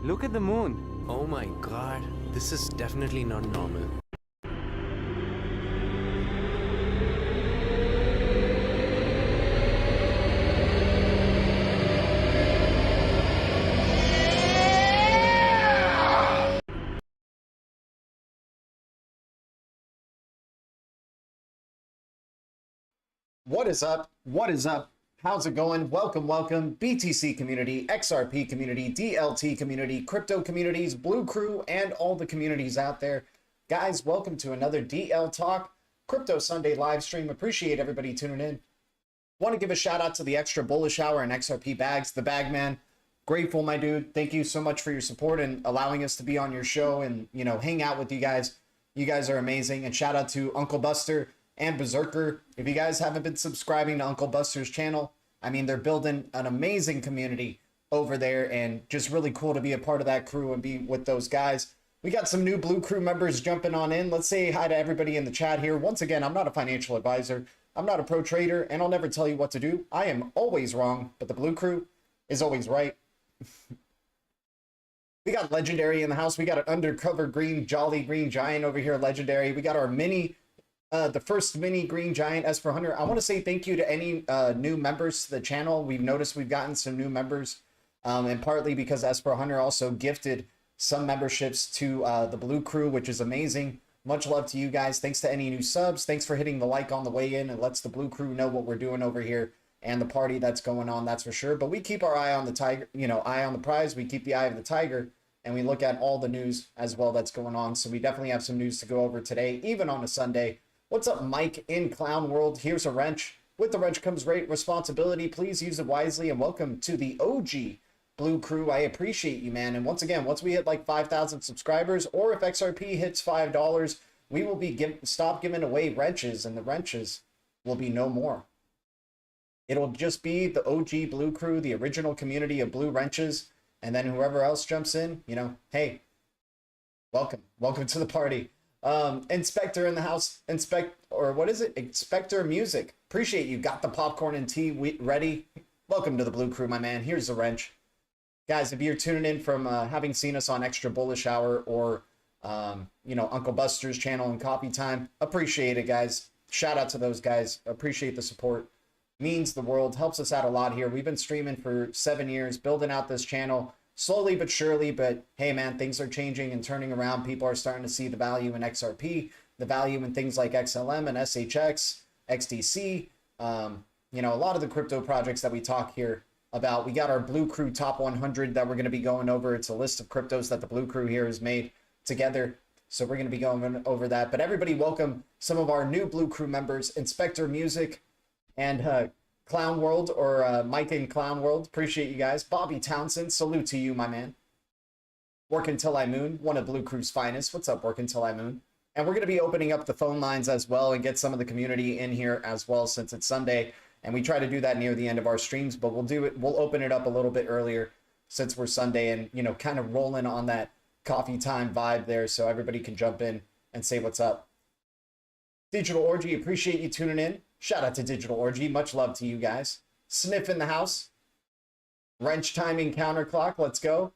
Look at the moon. Oh my god, this is definitely not normal. What is up? What is up? How's it going? Welcome, welcome. BTC community, XRP community, DLT community, crypto communities, Blue Crew, and all the communities out there. Guys, welcome to another DL Talk Crypto Sunday live stream. Appreciate everybody tuning in. Want to give a shout out to the Extra Bullish Hour and XRP Bags, the Bagman. Grateful, my dude. Thank you so much for your support and allowing us to be on your show and, you know, hang out with you guys. You guys are amazing. And shout out to Uncle Buster and Berserker. If you guys haven't been subscribing to Uncle Buster's channel, I mean, they're building an amazing community over there and just really cool to be a part of that crew and be with those guys. We got some new Blue Crew members jumping on in. Let's say hi to everybody in the chat here. Once again, I'm not a financial advisor. I'm not a pro trader, and I'll never tell you what to do. I am always wrong, but the Blue Crew is always right. We got Legendary in the house. We got an undercover green, jolly green giant over here, Legendary. We got our mini the first mini green giant S400. I want to say thank you to any new members to the channel. We've noticed we've gotten some new members, and partly because S400 also gifted some memberships to the Blue Crew, which is amazing. Much love to you guys. Thanks to any new subs. Thanks for hitting the like on the way in. It lets the Blue Crew know what we're doing over here and the party that's going on, that's for sure. But we keep our eye on the tiger, you know, eye on the prize. We keep the eye of the tiger, and we look at all the news as well that's going on. So we definitely have some news to go over today, even on a Sunday. What's up, Mike in Clown World? Here's a wrench. With the wrench comes great responsibility. Please use it wisely, and welcome to the OG Blue Crew. I appreciate you, man. And once again, once we hit like 5,000 subscribers, or if XRP hits $5, we will be stop giving away wrenches, and the wrenches will be no more. It'll just be the OG Blue Crew, the original community of blue wrenches, and then whoever else jumps in, you know, hey, welcome to the party. Inspector in the house, Inspector Music. Appreciate you. Got the popcorn and tea ready. Welcome to the Blue Crew, my man. Here's the wrench. Guys, if you're tuning in from having seen us on Extra Bullish Hour or, you know, Uncle Buster's channel and Coffee Time, appreciate it, guys. Shout out to those guys. Appreciate the support. Means the world. Helps us out a lot here. We've been streaming for 7 years, building out this channel slowly but surely. But hey, man, things are changing and turning around. People are starting to see the value in XRP, the value in things like XLM and SHX, XDC. You know, a lot of the crypto projects that we talk here about. We got our Blue Crew Top 100 that we're going to be going over. It's a list of cryptos that the Blue Crew here has made together. So we're going to be going over that. But everybody, welcome some of our new Blue Crew members, Inspector Music and Clown World, or Mike in Clown World. Appreciate you guys. Bobby Townsend, salute to you, my man. Work Until I Moon, one of Blue Crew's finest. What's up, Work Until I Moon? And we're going to be opening up the phone lines as well and get some of the community in here as well, since it's Sunday. And we try to do that near the end of our streams, but we'll open it up a little bit earlier since we're Sunday and, you know, kind of rolling on that coffee time vibe there, so everybody can jump in and say what's up. Digital Orgy, appreciate you tuning in. Shout out to Digital Orgy. Much love to you guys. Sniff in the house. Wrench timing counterclock. Let's go.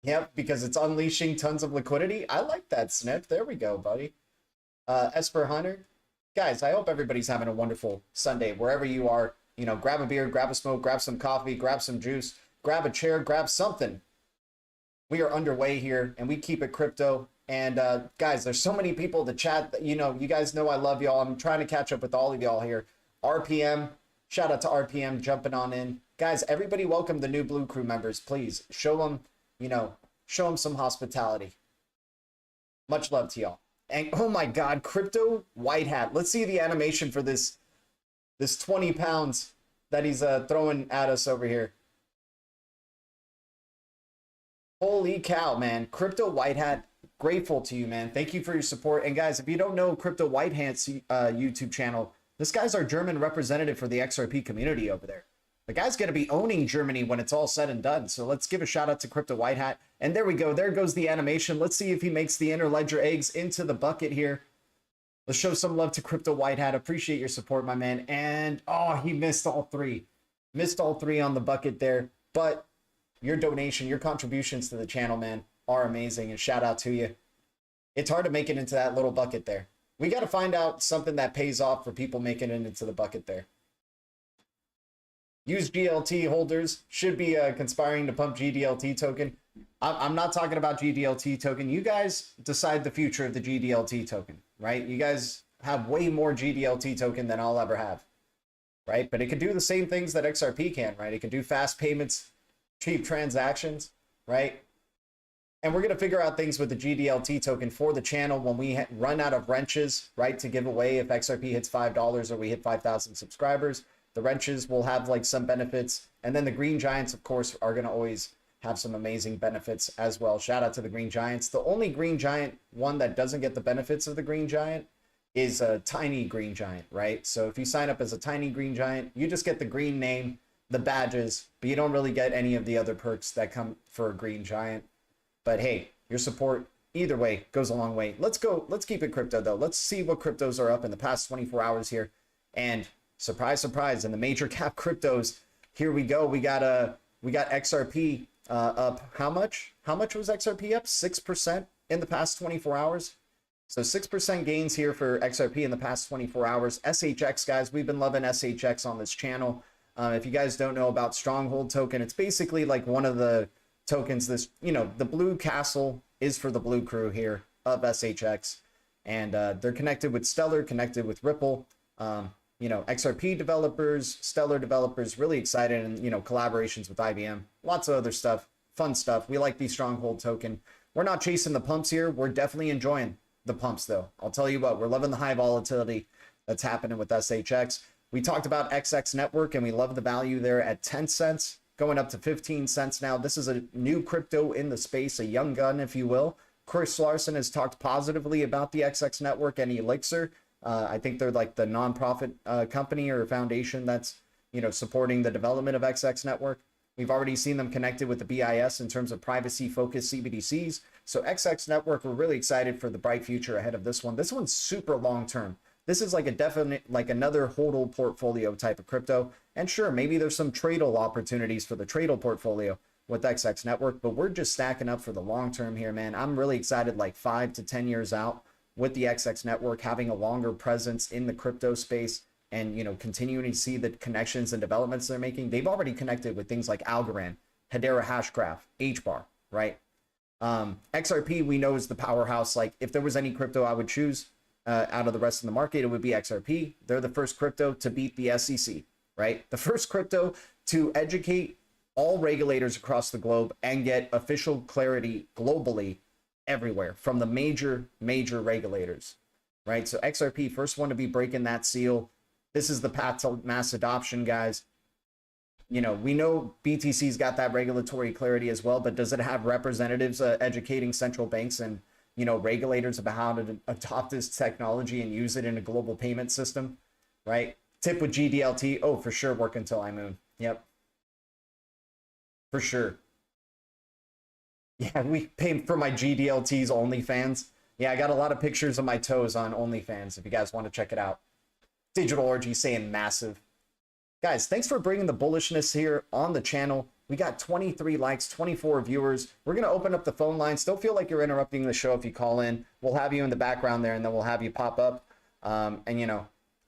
Yep, because it's unleashing tons of liquidity. I like that, Sniff. There we go, buddy. Esper Hunter. Guys, I hope everybody's having a wonderful Sunday wherever you are. You know, grab a beer, grab a smoke, grab some coffee, grab some juice, grab a chair, grab something. We are underway here, and we keep it crypto. And guys, there's so many people to chat. You know, you guys know I love y'all. I'm trying to catch up with all of y'all here. RPM, shout out to RPM jumping on in. Guys, everybody welcome the new Blue Crew members. Please show them, you know, show them some hospitality. Much love to y'all. And oh my God, Crypto White Hat. Let's see the animation for this 20 pounds that he's throwing at us over here. Holy cow, man. Crypto White Hat, grateful to you, man. Thank you for your support. And guys, if you don't know Crypto White Hat's YouTube channel, this guy's our German representative for the XRP community over there. The guy's going to be owning Germany when it's all said and done. So let's give a shout out to Crypto White Hat. And there we go. There goes the animation. Let's see if he makes the Interledger eggs into the bucket here. Let's show some love to Crypto White Hat. Appreciate your support, my man. And, oh, he missed all three. Missed all three on the bucket there. But your donation, your contributions to the channel, man, are amazing. And shout out to you. It's hard to make it into that little bucket there. We got to find out something that pays off for people making it into the bucket there. Use GLT holders should be conspiring to pump GDLT token. I'm not talking about GDLT token. You guys decide the future of the GDLT token, right? You guys have way more GDLT token than I'll ever have, right? But it can do the same things that XRP can, right? It can do fast payments, cheap transactions, right? And we're going to figure out things with the GDLT token for the channel when we run out of wrenches, right, to give away if XRP hits $5 or we hit 5,000 subscribers. The wrenches will have like some benefits. And then the Green Giants, of course, are going to always have some amazing benefits as well. Shout out to the Green Giants. The only Green Giant one that doesn't get the benefits of the Green Giant is a Tiny Green Giant, right? So if you sign up as a Tiny Green Giant, you just get the green name, the badges, but you don't really get any of the other perks that come for a Green Giant. But hey, your support either way goes a long way. Let's go. Let's keep it crypto though. Let's see what cryptos are up in the past 24 hours here. And surprise, surprise, in the major cap cryptos, here we go. We got XRP up. How much? How much was XRP up? 6% in the past 24 hours. So 6% gains here for XRP in the past 24 hours. SHX, guys, we've been loving SHX on this channel. If you guys don't know about Stronghold token, it's basically like one of the tokens. This, you know, the blue castle is for the Blue Crew here of SHX, and they're connected with Stellar, connected with Ripple. You know, XRP developers, Stellar developers, really excited, and, you know, collaborations with IBM, lots of other stuff, fun stuff. We like the Stronghold token. We're not chasing the pumps here. We're definitely enjoying the pumps though. I'll tell you what, we're loving the high volatility that's happening with SHX. We talked about XX Network, and we love the value there at 10 cents, going up to 15 cents now. This is a new crypto in the space, a young gun, if you will. Chris Larson has talked positively about the XX network and Elixir. I think they're like the nonprofit company or foundation that's, you know, supporting the development of XX network. We've already seen them connected with the BIS in terms of privacy-focused CBDCs. So XX network, we're really excited for the bright future ahead of this one. This one's super long-term. This is like a definite, like another hodl portfolio type of crypto. And sure, maybe there's some tradal opportunities for the tradal portfolio with XX network, but we're just stacking up for the long term here, man. I'm really excited, like 5 to 10 years out with the XX network, having a longer presence in the crypto space and, you know, continuing to see the connections and developments they're making. They've already connected with things like Algorand, Hedera Hashgraph, HBAR, right? XRP, we know, is the powerhouse. Like, if there was any crypto I would choose out of the rest of the market, it would be XRP. They're the first crypto to beat the SEC, right? The first crypto to educate all regulators across the globe and get official clarity globally everywhere from the major regulators, right? So XRP, first one to be breaking that seal. This is the path to mass adoption, guys. You know, we know BTC's got that regulatory clarity as well, but does it have representatives educating central banks and, you know, regulators about how to adopt this technology and use it in a global payment system, right? Tip with GDLT, oh, for sure, work until I moon. Yep. For sure. Yeah, we pay for my GDLT's OnlyFans. Yeah, I got a lot of pictures of my toes on OnlyFans if you guys want to check it out. Digital Orgy saying massive. Guys, thanks for bringing the bullishness here on the channel. We got 23 likes, 24 viewers. We're going to open up the phone lines. Don't feel like you're interrupting the show if you call in. We'll have you in the background there, and then we'll have you pop up. And, you know,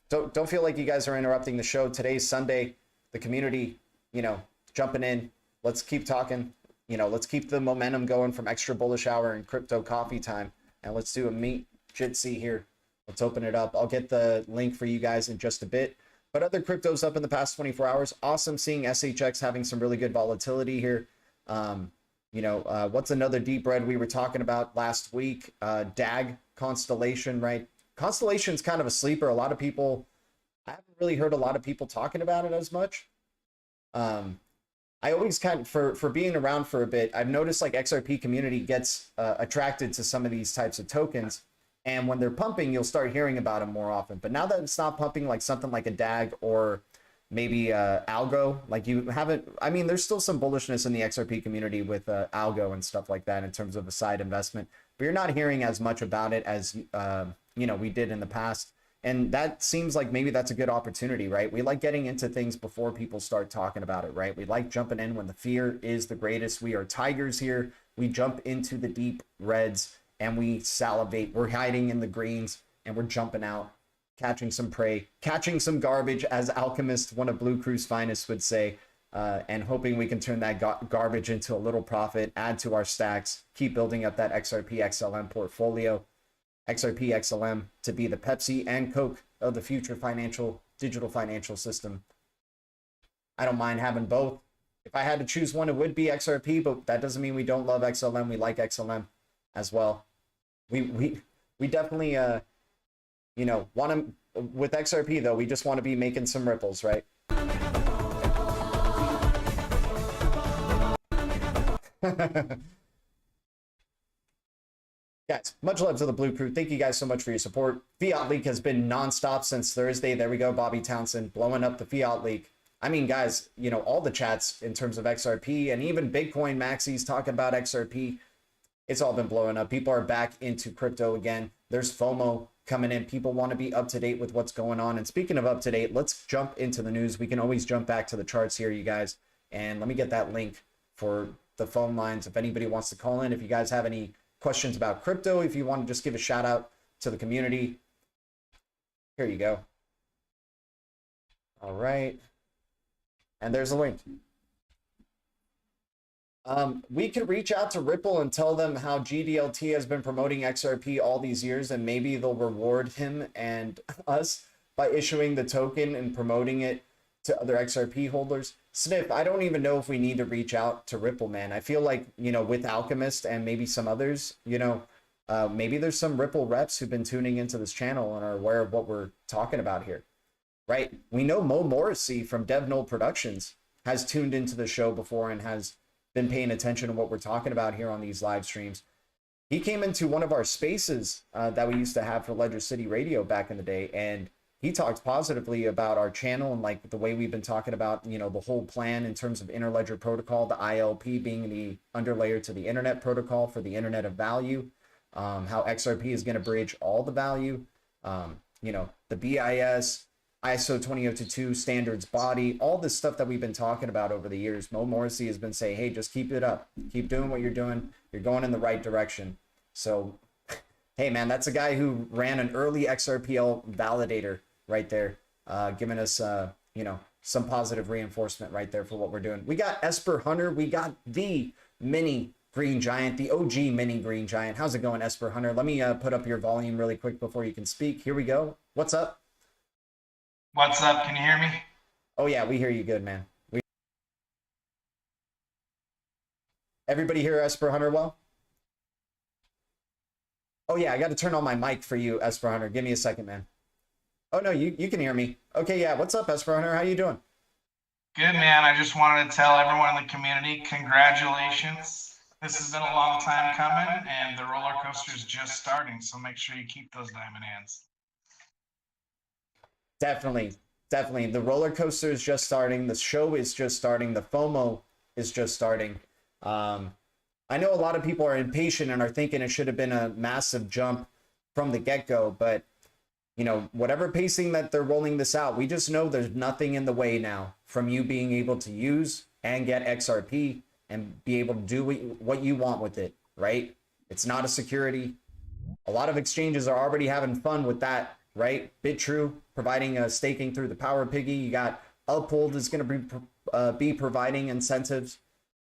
don't feel like you guys are interrupting the show. Today's Sunday. The community, you know, jumping in. Let's keep talking. You know, let's keep the momentum going from extra bullish hour and crypto coffee time. And let's do a meet jitsi here. Let's open it up. I'll get the link for you guys in just a bit. But other cryptos up in the past 24 hours. Awesome seeing SHX having some really good volatility here. You know, what's another deep red we were talking about last week? DAG, Constellation, right? Constellation's kind of a sleeper. A lot of people, I haven't really heard a lot of people talking about it as much. I always kind of, for being around for a bit, I've noticed like XRP community gets attracted to some of these types of tokens. And when they're pumping, you'll start hearing about them more often. But now that it's not pumping, like something like a DAG or maybe Algo, like you haven't, I mean, there's still some bullishness in the XRP community with Algo and stuff like that in terms of a side investment. But you're not hearing as much about it as, you know, we did in the past. And that seems like maybe that's a good opportunity, right? We like getting into things before people start talking about it, right? We like jumping in when the fear is the greatest. We are tigers here. We jump into the deep reds and we salivate. We're hiding in the greens and we're jumping out, catching some prey, catching some garbage, as Alchemist, one of Blue Crew's finest, would say, and hoping we can turn that garbage into a little profit, add to our stacks, keep building up that XRP XLM portfolio. XRP XLM to be the Pepsi and Coke of the future digital financial system. I don't mind having both. If I had to choose one, it would be XRP, but that doesn't mean we don't love XLM. We like XLM as well. We definitely you know, want to, with XRP though, we just want to be making some ripples, right? Guys, much love to the Blue Crew. Thank you guys so much for your support. Fiat leak has been nonstop since Thursday. There we go, Bobby Townsend blowing up the Fiat leak. I mean, guys, you know, all the chats in terms of XRP and even Bitcoin maxis talking about XRP, it's all been blowing up. People are back into crypto again. There's FOMO coming in. People want to be up to date with what's going on. And speaking of up to date, let's jump into the news. We can always jump back to the charts here, you guys. And let me get that link for the phone lines if anybody wants to call in. If you guys have any questions about crypto, if you want to just give a shout out to the community, here you go. All right. And there's a link. We could reach out to Ripple and tell them how GDLT has been promoting XRP all these years, and maybe they'll reward him and us by issuing the token and promoting it to other XRP holders. Sniff, I don't even know if we need to reach out to Ripple, man. I feel like, you know, with Alchemist and maybe some others, you know, maybe there's some Ripple reps who've been tuning into this channel and are aware of what we're talking about here, right? We know Mo Morrissey from DevNull Productions has tuned into the show before and has been paying attention to what we're talking about here on these live streams. he came into one of our spaces that we used to have for Ledger City Radio back in the day, and he talked positively about our channel and like the way we've been talking about, you know, the whole plan in terms of interledger protocol, the ILP being the underlayer to the internet protocol for the internet of value, how XRP is going to bridge all the value, you know, the BIS, ISO 20022 standards body, all this stuff that we've been talking about over the years. Mo Morrissey has been saying, hey, just keep it up, keep doing what you're doing. You're going in the right direction. So, hey, man, that's a guy who ran an early XRPL validator right there, giving us, you know, some positive reinforcement right there for what we're doing. We got Esper Hunter. We got the mini green giant, the OG mini green giant. How's it going, Esper Hunter? Let me put up your volume really quick before you can speak. Here we go. What's up? What's up? Can you hear me? Oh, yeah, we hear you good, man. Everybody hear Esper Hunter well? Oh, yeah, I got to turn on my mic for you, Esper Hunter. Give me a second, man. Oh, no, you can hear me. Okay, yeah, what's up, Esper Hunter? How you doing? Good, man. I just wanted to tell everyone in the community, congratulations. This has been a long time coming, and the roller coaster is just starting, so make sure you keep those diamond hands. Definitely. The roller coaster is just starting. The show is just starting. The FOMO is just starting. I know a lot of people are impatient and are thinking it should have been a massive jump from the get-go, but you know, whatever pacing that they're rolling this out, we just know there's nothing in the way now from you being able to use and get XRP and be able to do what you want with it, right? It's not a security. A lot of exchanges are already having fun with that, right? BitTrue providing staking through the Power Piggy. You got Uphold is going to be providing incentives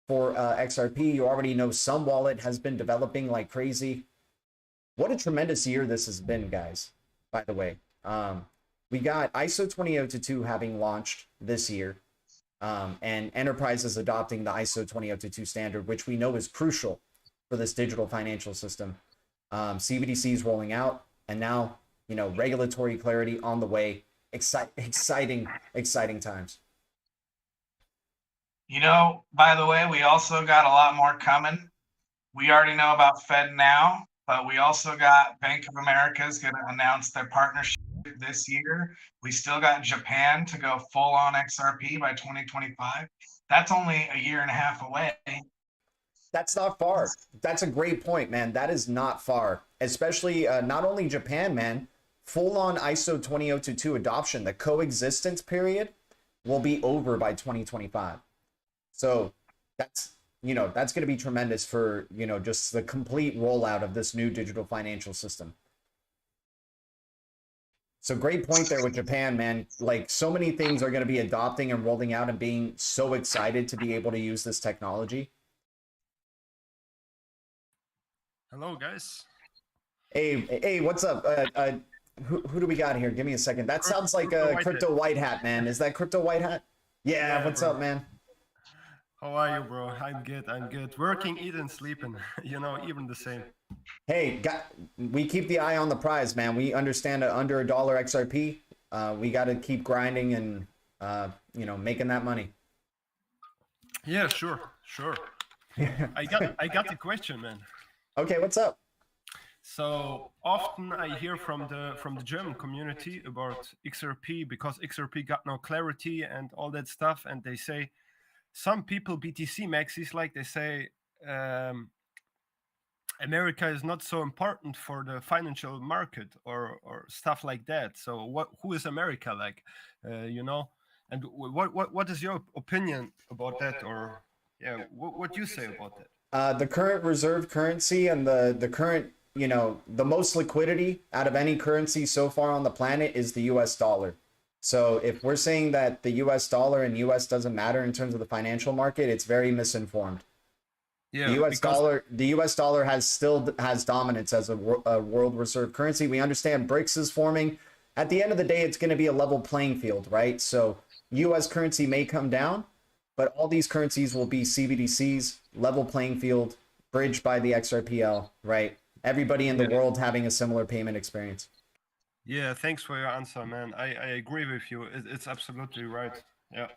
for XRP. You already know some wallet has been developing like crazy. What a tremendous year this has been, guys. By the way, we got ISO 20022 having launched this year, and enterprises adopting the ISO 20022 standard, which we know is crucial for this digital financial system. CBDCs rolling out, and now, you know, regulatory clarity on the way. Exciting times. You know, by the way, we also got a lot more coming. We already know about Fed Now, but we also got Bank of America is going to announce their partnership this year. We still got Japan to go full on XRP by 2025. That's only a year and a half away. That's not far. That's a great point, man. That is not far, especially not only Japan, man, full on ISO 20022 adoption. The coexistence period will be over by 2025. So that's, you know, that's going to be tremendous for, you know, just the complete rollout of this new digital financial system. So great point there with Japan, man. Like so many things are going to be adopting and rolling out and being so excited to be able to use this technology. Hello, guys. Hey, what's up? Who do we got here? Give me a second. That sounds like a Crypto White Hat, man. Is that Crypto White Hat? Yeah, what's up, man? How are you, bro? I'm good. Working, eating, sleeping. You know, even the same. Hey, we keep the eye on the prize, man. We understand that under $1 XRP, we got to keep grinding and, you know, making that money. Yeah, sure. I got the question, man. Okay, what's up? So often I hear from the German community about XRP because XRP got no clarity and all that stuff, and they say some people BTC maxis like they say America is not so important for the financial market or stuff like that. So who is America like, you know? And what is your opinion about that? Or yeah, what do you say about that? The current reserve currency and the current, you know, the most liquidity out of any currency so far on the planet is the US dollar. So if we're saying that the US dollar and US doesn't matter in terms of the financial market, it's very misinformed. Yeah, the US dollar has dominance as a world reserve currency. We understand BRICS is forming. At the end of the day, it's going to be a level playing field, right? So US currency may come down, but all these currencies will be CBDCs, level playing field, bridged by the XRPL, right? Everybody in the world having a similar payment experience. Yeah, thanks for your answer, man. I agree with you. It's absolutely right. Yeah.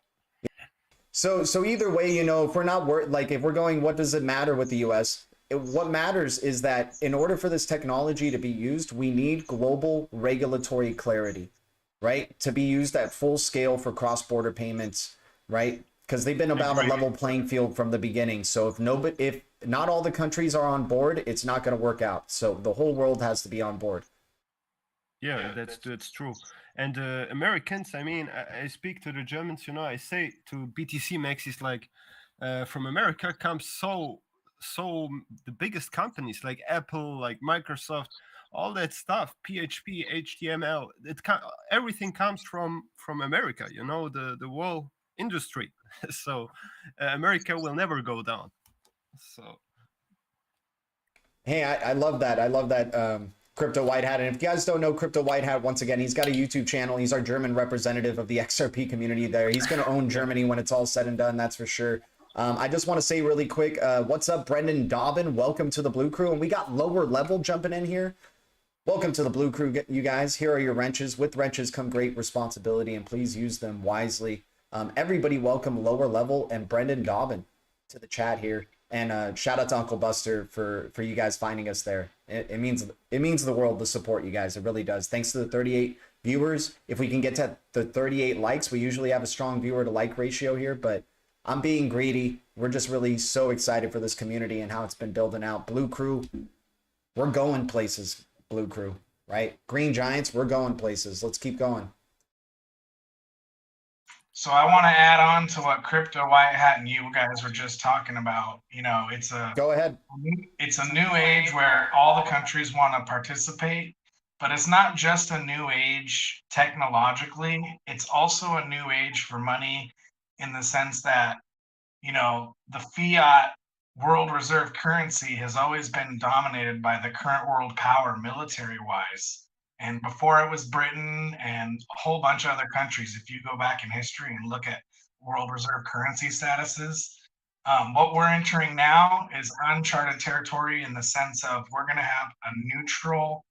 So either way, you know, if we're not if we're going, what does it matter with the US? what matters is that in order for this technology to be used, we need global regulatory clarity, right? To be used at full scale for cross-border payments, right? Because they've been about a level playing field from the beginning. So if not all the countries are on board, it's not going to work out. So the whole world has to be on board. Yeah, that's true. And Americans, I mean, I speak to the Germans, you know, I say to BTC maxis like from America comes so the biggest companies like Apple, like Microsoft, all that stuff, PHP, HTML, everything comes from America, you know, the whole industry. So America will never go down. So hey, I love that. I love that. Crypto White Hat. And if you guys don't know Crypto White Hat, once again, he's got a YouTube channel. He's our German representative of the XRP community there. He's going to own Germany when it's all said and done, that's for sure. I just want to say really quick, what's up, Brendan Dobbin? Welcome to the Blue Crew. And we got Lower Level jumping in here. Welcome to the Blue Crew, you guys. Here are your wrenches. With wrenches come great responsibility, and please use them wisely. Everybody welcome Lower Level and Brendan Dobbin to the chat here. And shout out to Uncle Buster for you guys finding us there. It means the world to support you guys. It really does. Thanks to the 38 viewers. If we can get to the 38 likes, we usually have a strong viewer to like ratio here, but I'm being greedy. We're just really so excited for this community and how it's been building out. Blue Crew, we're going places. Blue Crew, right? Green Giants, we're going places. Let's keep going. So I want to add on to what Crypto White Hat and you guys were just talking about. You know, Go ahead. It's a new age where all the countries want to participate, but it's not just a new age technologically. It's also a new age for money in the sense that, you know, the fiat world reserve currency has always been dominated by the current world power military wise. And before it was Britain and a whole bunch of other countries, if you go back in history and look at world reserve currency statuses, what we're entering now is uncharted territory in the sense of we're going to have a neutral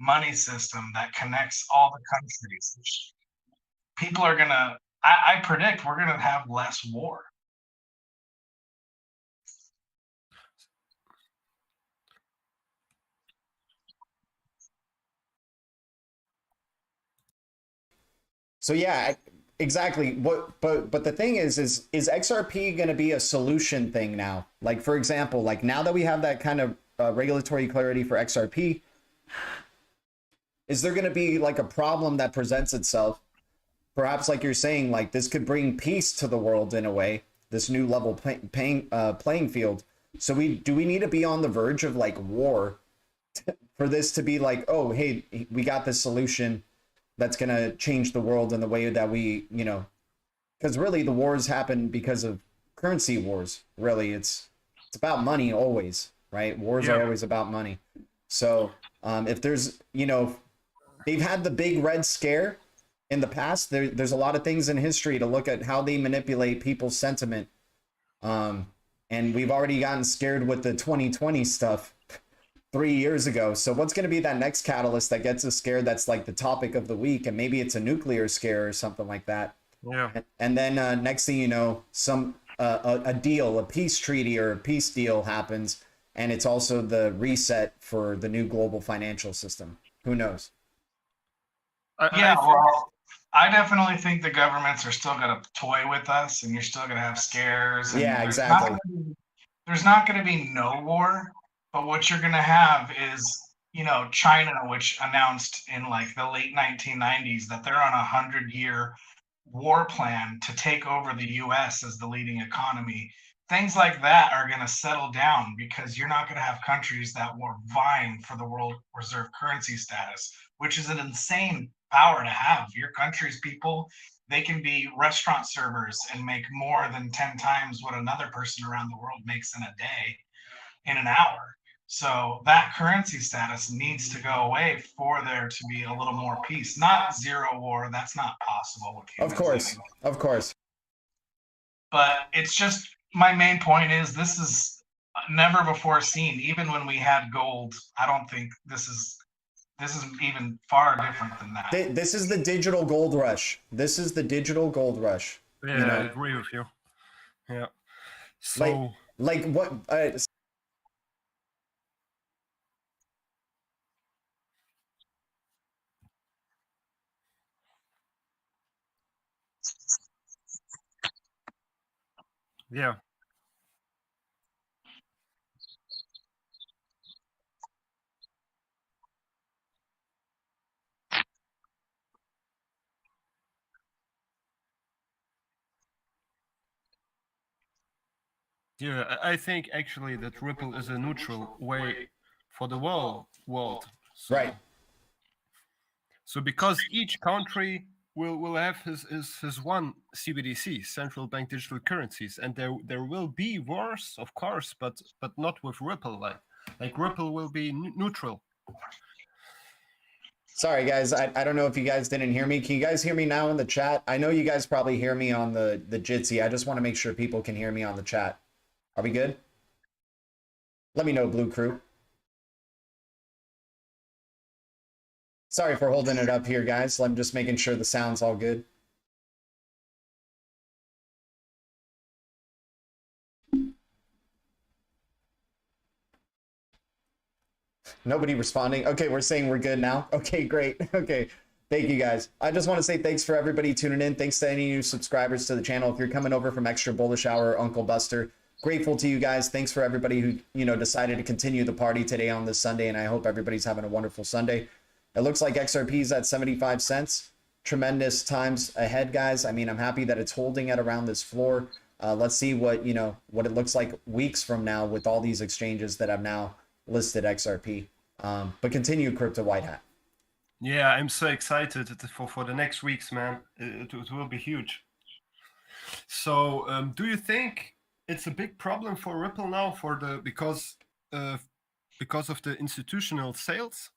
money system that connects all the countries. People are going to, I predict we're going to have less war. So yeah, exactly. But the thing is XRP going to be a solution thing now? Like, for example, like now that we have that kind of regulatory clarity for XRP, is there going to be like a problem that presents itself? Perhaps like you're saying, like this could bring peace to the world in a way, this new level playing field. So do we need to be on the verge of like war for this to be like, oh, hey, we got this solution that's going to change the world in the way that we, you know, because really the wars happen because of currency wars. Really, it's about money always, right? Wars are always about money. So if there's, you know, they've had the big red scare in the past. There's a lot of things in history to look at how they manipulate people's sentiment. And we've already gotten scared with the 2020 stuff 3 years ago. So what's going to be that next catalyst that gets us scared? That's like the topic of the week, and maybe it's a nuclear scare or something like that. Yeah. And then next thing you know, a deal, a peace treaty or a peace deal happens, and it's also the reset for the new global financial system. Who knows? I definitely think the governments are still going to toy with us, and you're still going to have scares. And yeah, exactly. There's not going to be no war. But what you're going to have is, you know, China, which announced in like the late 1990s that they're on a 100-year war plan to take over the US as the leading economy. Things like that are going to settle down because you're not going to have countries that were vying for the world reserve currency status, which is an insane power to have. Your country's people, they can be restaurant servers and make more than 10 times what another person around the world makes in a day, in an hour. So that currency status needs to go away for there to be a little more peace. Not zero war. That's not possible with humans. Of course. But it's just, my main point is this is never before seen. Even when we had gold, I don't think this is even far different than that. This is the digital gold rush. This is the digital gold rush. Yeah, you know? I agree with you. Yeah. So like what Yeah. Yeah, I think actually that Ripple is a neutral way for the world. So, Right. so because each country will have his one CBDC, central bank digital currencies, and there will be wars, of course, but not with Ripple. Like Ripple will be neutral. Sorry, guys. I don't know if you guys didn't hear me. Can you guys hear me now in the chat? I know you guys probably hear me on the Jitsi. I just want to make sure people can hear me on the chat. Are we good? Let me know, Blue Crew. Sorry for holding it up here, guys. I'm just making sure the sound's all good. Nobody responding. Okay, we're saying we're good now. Okay, great. Okay, thank you guys. I just want to say thanks for everybody tuning in. Thanks to any new subscribers to the channel. If you're coming over from Extra Bullish Hour or Uncle Buster, grateful to you guys. Thanks for everybody who, decided to continue the party today on this Sunday, and I hope everybody's having a wonderful Sunday. It looks like XRP is at 75 cents. Tremendous times ahead, guys. I mean, I'm happy that it's holding at around this floor. Let's see what it looks like weeks from now with all these exchanges that have now listed XRP. But continue, Crypto White Hat. Yeah, I'm so excited for the next weeks, man. It will be huge. So, do you think it's a big problem for Ripple now because of the institutional sales?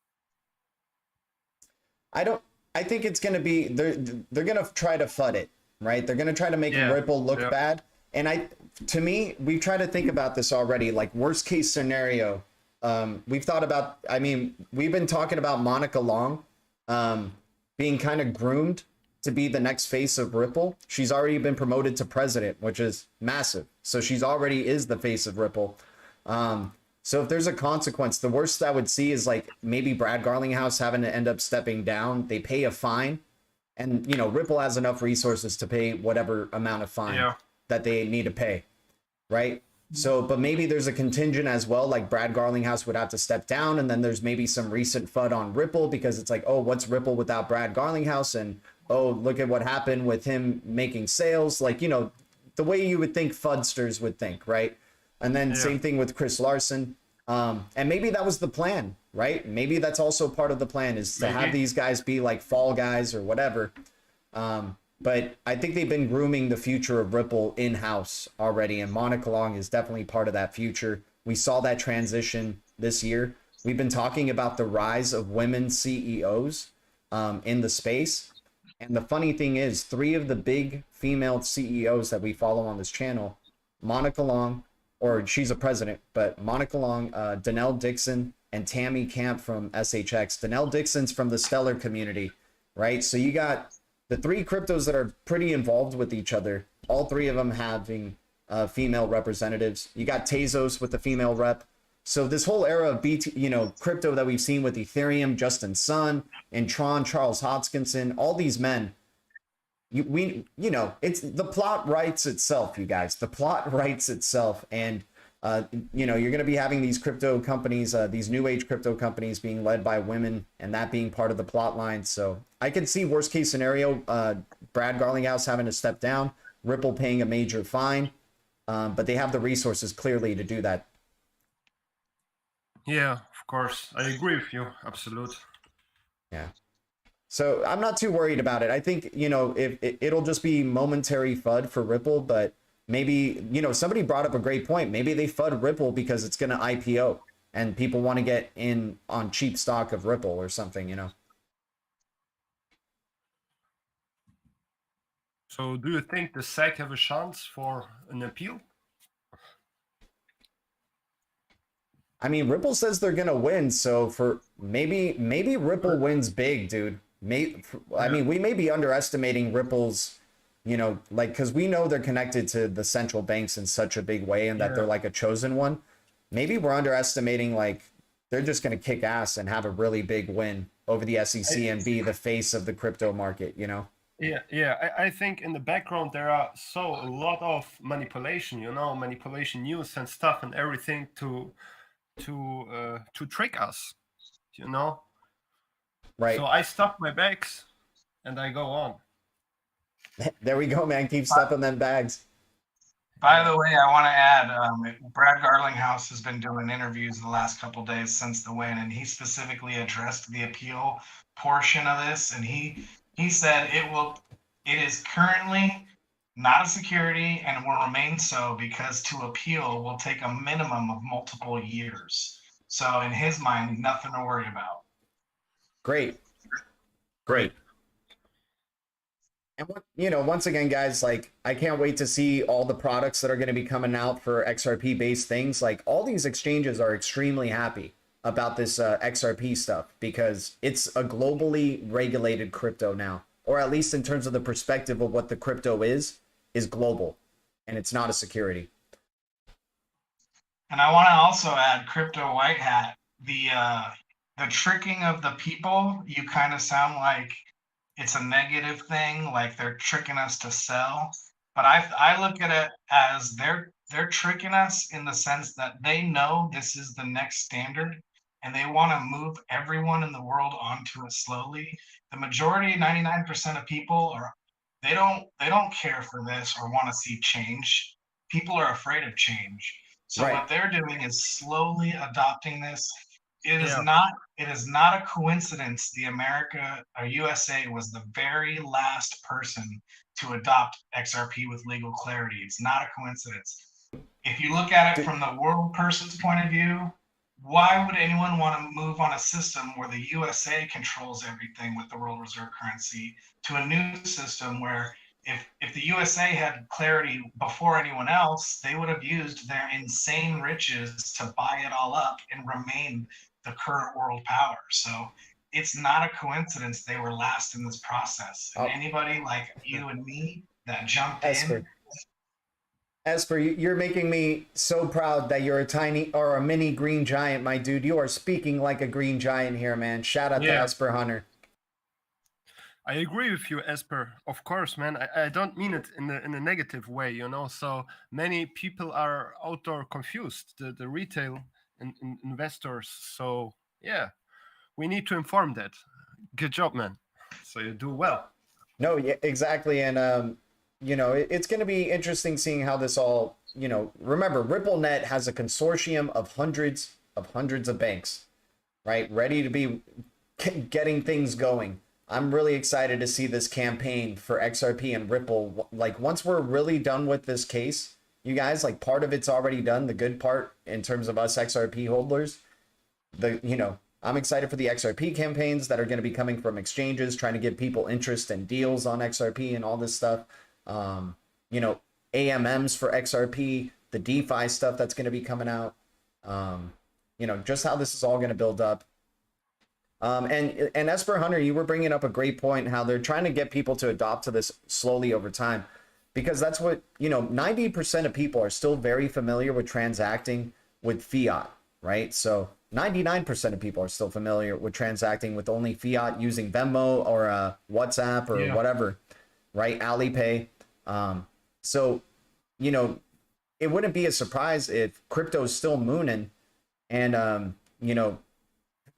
I think it's going to be, they're going to try to FUD it, right? They're going to try to make Ripple look bad. And to me, we try to think about this already, like worst case scenario. We've thought about, we've been talking about Monica Long being kind of groomed to be the next face of Ripple. She's already been promoted to president, which is massive. So she's already is the face of Ripple. So if there's a consequence, the worst I would see is like maybe Brad Garlinghouse having to end up stepping down. They pay a fine, and Ripple has enough resources to pay whatever amount of fine that they need to pay, right? So, but maybe there's a contingent as well, like Brad Garlinghouse would have to step down, and then there's maybe some recent FUD on Ripple because it's like, oh, what's Ripple without Brad Garlinghouse? And oh, look at what happened with him making sales, like the way you would think FUDsters would think, right? And then same thing with Chris Larson. And maybe that was the plan, right? Maybe that's also part of the plan is to have these guys be like fall guys or whatever. But I think they've been grooming the future of Ripple in-house already. And Monica Long is definitely part of that future. We saw that transition this year. We've been talking about the rise of women CEOs in the space. And the funny thing is 3 of the big female CEOs that we follow on this channel, Monica Long, or she's a president, but Monica Long, Danelle Dixon, and Tammy Camp from SHX. Danelle Dixon's from the Stellar community, right? So you got the 3 cryptos that are pretty involved with each other, all 3 of them having female representatives. You got Tezos with the female rep. So this whole era of crypto that we've seen with Ethereum, Justin Sun, and Tron, Charles Hoskinson, all these men, it's the plot writes itself, you guys. The plot writes itself, and you're going to be having these crypto companies, these new age crypto companies, being led by women, and that being part of the plot line. So I could see worst case scenario, Brad Garlinghouse having to step down, Ripple paying a major fine, but they have the resources clearly to do that. Yeah, of course, I agree with you. Absolutely. Yeah. So I'm not too worried about it. I think, if it'll just be momentary FUD for Ripple, but maybe, somebody brought up a great point. Maybe they FUD Ripple because it's going to IPO and people want to get in on cheap stock of Ripple or something, So do you think the SEC have a chance for an appeal? I mean, Ripple says they're going to win. So for maybe Ripple wins big, dude. I mean, we may be underestimating Ripple's, because we know they're connected to the central banks in such a big way and that they're like a chosen one. Maybe we're underestimating, they're just going to kick ass and have a really big win over the SEC and be the face of the crypto market, I think in the background there are a lot of manipulation, manipulation news and stuff and everything to trick us, you know. Right. So I stop my bags and I go on. There we go, man. Keep stuffing them bags. By the way, I want to add, Brad Garlinghouse has been doing interviews the last couple days since the win, and he specifically addressed the appeal portion of this, and he said it is currently not a security and will remain so because to appeal will take a minimum of multiple years. So in his mind, nothing to worry about. Great. And once again, guys, like I can't wait to see all the products that are going to be coming out for XRP based things. Like all these exchanges are extremely happy about this XRP stuff because it's a globally regulated crypto now, or at least in terms of the perspective of what the crypto is global, and it's not a security. And I want to also add, crypto white hat, the tricking of the people. You kind of sound like it's a negative thing, like they're tricking us to sell. But I look at it as they're tricking us in the sense that they know this is the next standard and they want to move everyone in the world onto it slowly. The majority, 99% of people they don't care for this or want to see change. People are afraid of change. So Right. what they're doing is slowly adopting this. It is Yeah. not a coincidence the USA was the very last person to adopt XRP with legal clarity. It's not a coincidence. If you look at it from the world person's point of view, why would anyone want to move on a system where the USA controls everything with the world reserve currency to a new system where if the USA had clarity before anyone else, they would have used their insane riches to buy it all up and remain the current world power. So it's not a coincidence they were last in this process. And anybody like you and me that jumped in. Esper, you're making me so proud that you're a tiny or a mini green giant, my dude. You are speaking like a green giant here, man. Shout out to Esper Hunter. I agree with you, Esper. Of course, man. I don't mean it in a negative way, So many people are outdoor confused, the retail investors. So yeah, we need to inform that. Good job, man. So you do well. No, yeah, exactly. And it's going to be interesting seeing how this all, remember, RippleNet has a consortium of hundreds of banks, right? Ready to be getting things going. I'm really excited to see this campaign for XRP and Ripple. Like once we're really done with this case, you guys, like part of it's already done. The good part in terms of us XRP holders, I'm excited for the XRP campaigns that are going to be coming from exchanges, trying to give people interest and deals on XRP and all this stuff. AMMs for XRP, the DeFi stuff that's going to be coming out. Just how this is all going to build up. And Esper Hunter, you were bringing up a great point, how they're trying to get people to adopt to this slowly over time, because that's what, 90% of people are still very familiar with transacting with fiat, right? So 99% of people are still familiar with transacting with only fiat using Venmo or WhatsApp or whatever, right? Alipay. So, it wouldn't be a surprise if crypto is still mooning and,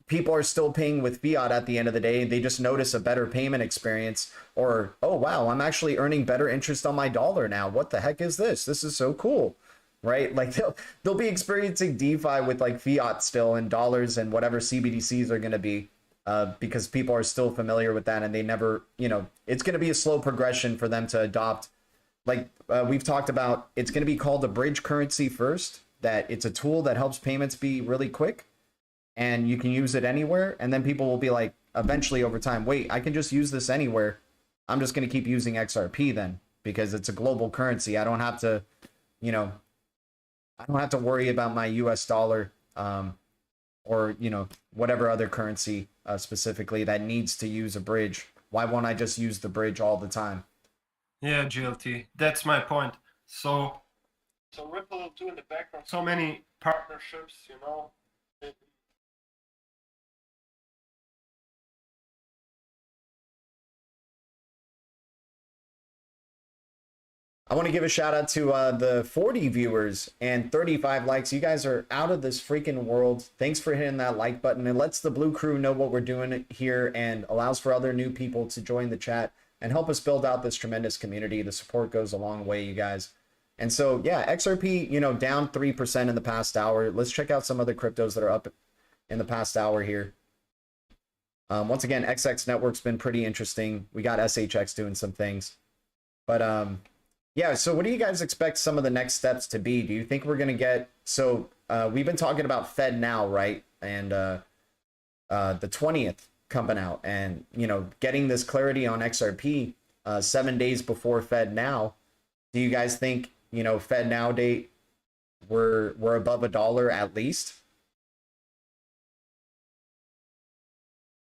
people are still paying with fiat at the end of the day. They just notice a better payment experience, or, oh, wow, I'm actually earning better interest on my dollar now. What the heck is this? This is so cool, right? Like they'll be experiencing DeFi with like fiat still and dollars and whatever CBDCs are going to be, because people are still familiar with that, and they never, it's going to be a slow progression for them to adopt. Like we've talked about, it's going to be called a bridge currency first, that it's a tool that helps payments be really quick and you can use it anywhere. And then people will be like, eventually over time, wait, I can just use this anywhere. I'm just going to keep using XRP then, because it's a global currency. I don't have to, I don't have to worry about my US dollar or, whatever other currency specifically that needs to use a bridge. Why won't I just use the bridge all the time? Yeah, GLT. That's my point. So Ripple too in the background. So many partnerships, I want to give a shout out to the 40 viewers and 35 likes. You guys are out of this freaking world. Thanks for hitting that like button. It lets the Blue Crew know what we're doing here and allows for other new people to join the chat and help us build out this tremendous community. The support goes a long way, you guys. And so, yeah, XRP, you know, down 3% in the past hour. Let's check out some other cryptos that are up in the past hour here. Once again, XX Network's been pretty interesting. We got SHX doing some things. But, yeah, so what do you guys expect some of the next steps to be? Do you think we're going to get... So, we've been talking about Fed Now, right? And the 20th coming out. And, you know, getting this clarity on XRP 7 days before Fed Now. Do you guys think, you know, Fed Now date, we're above $1 at least?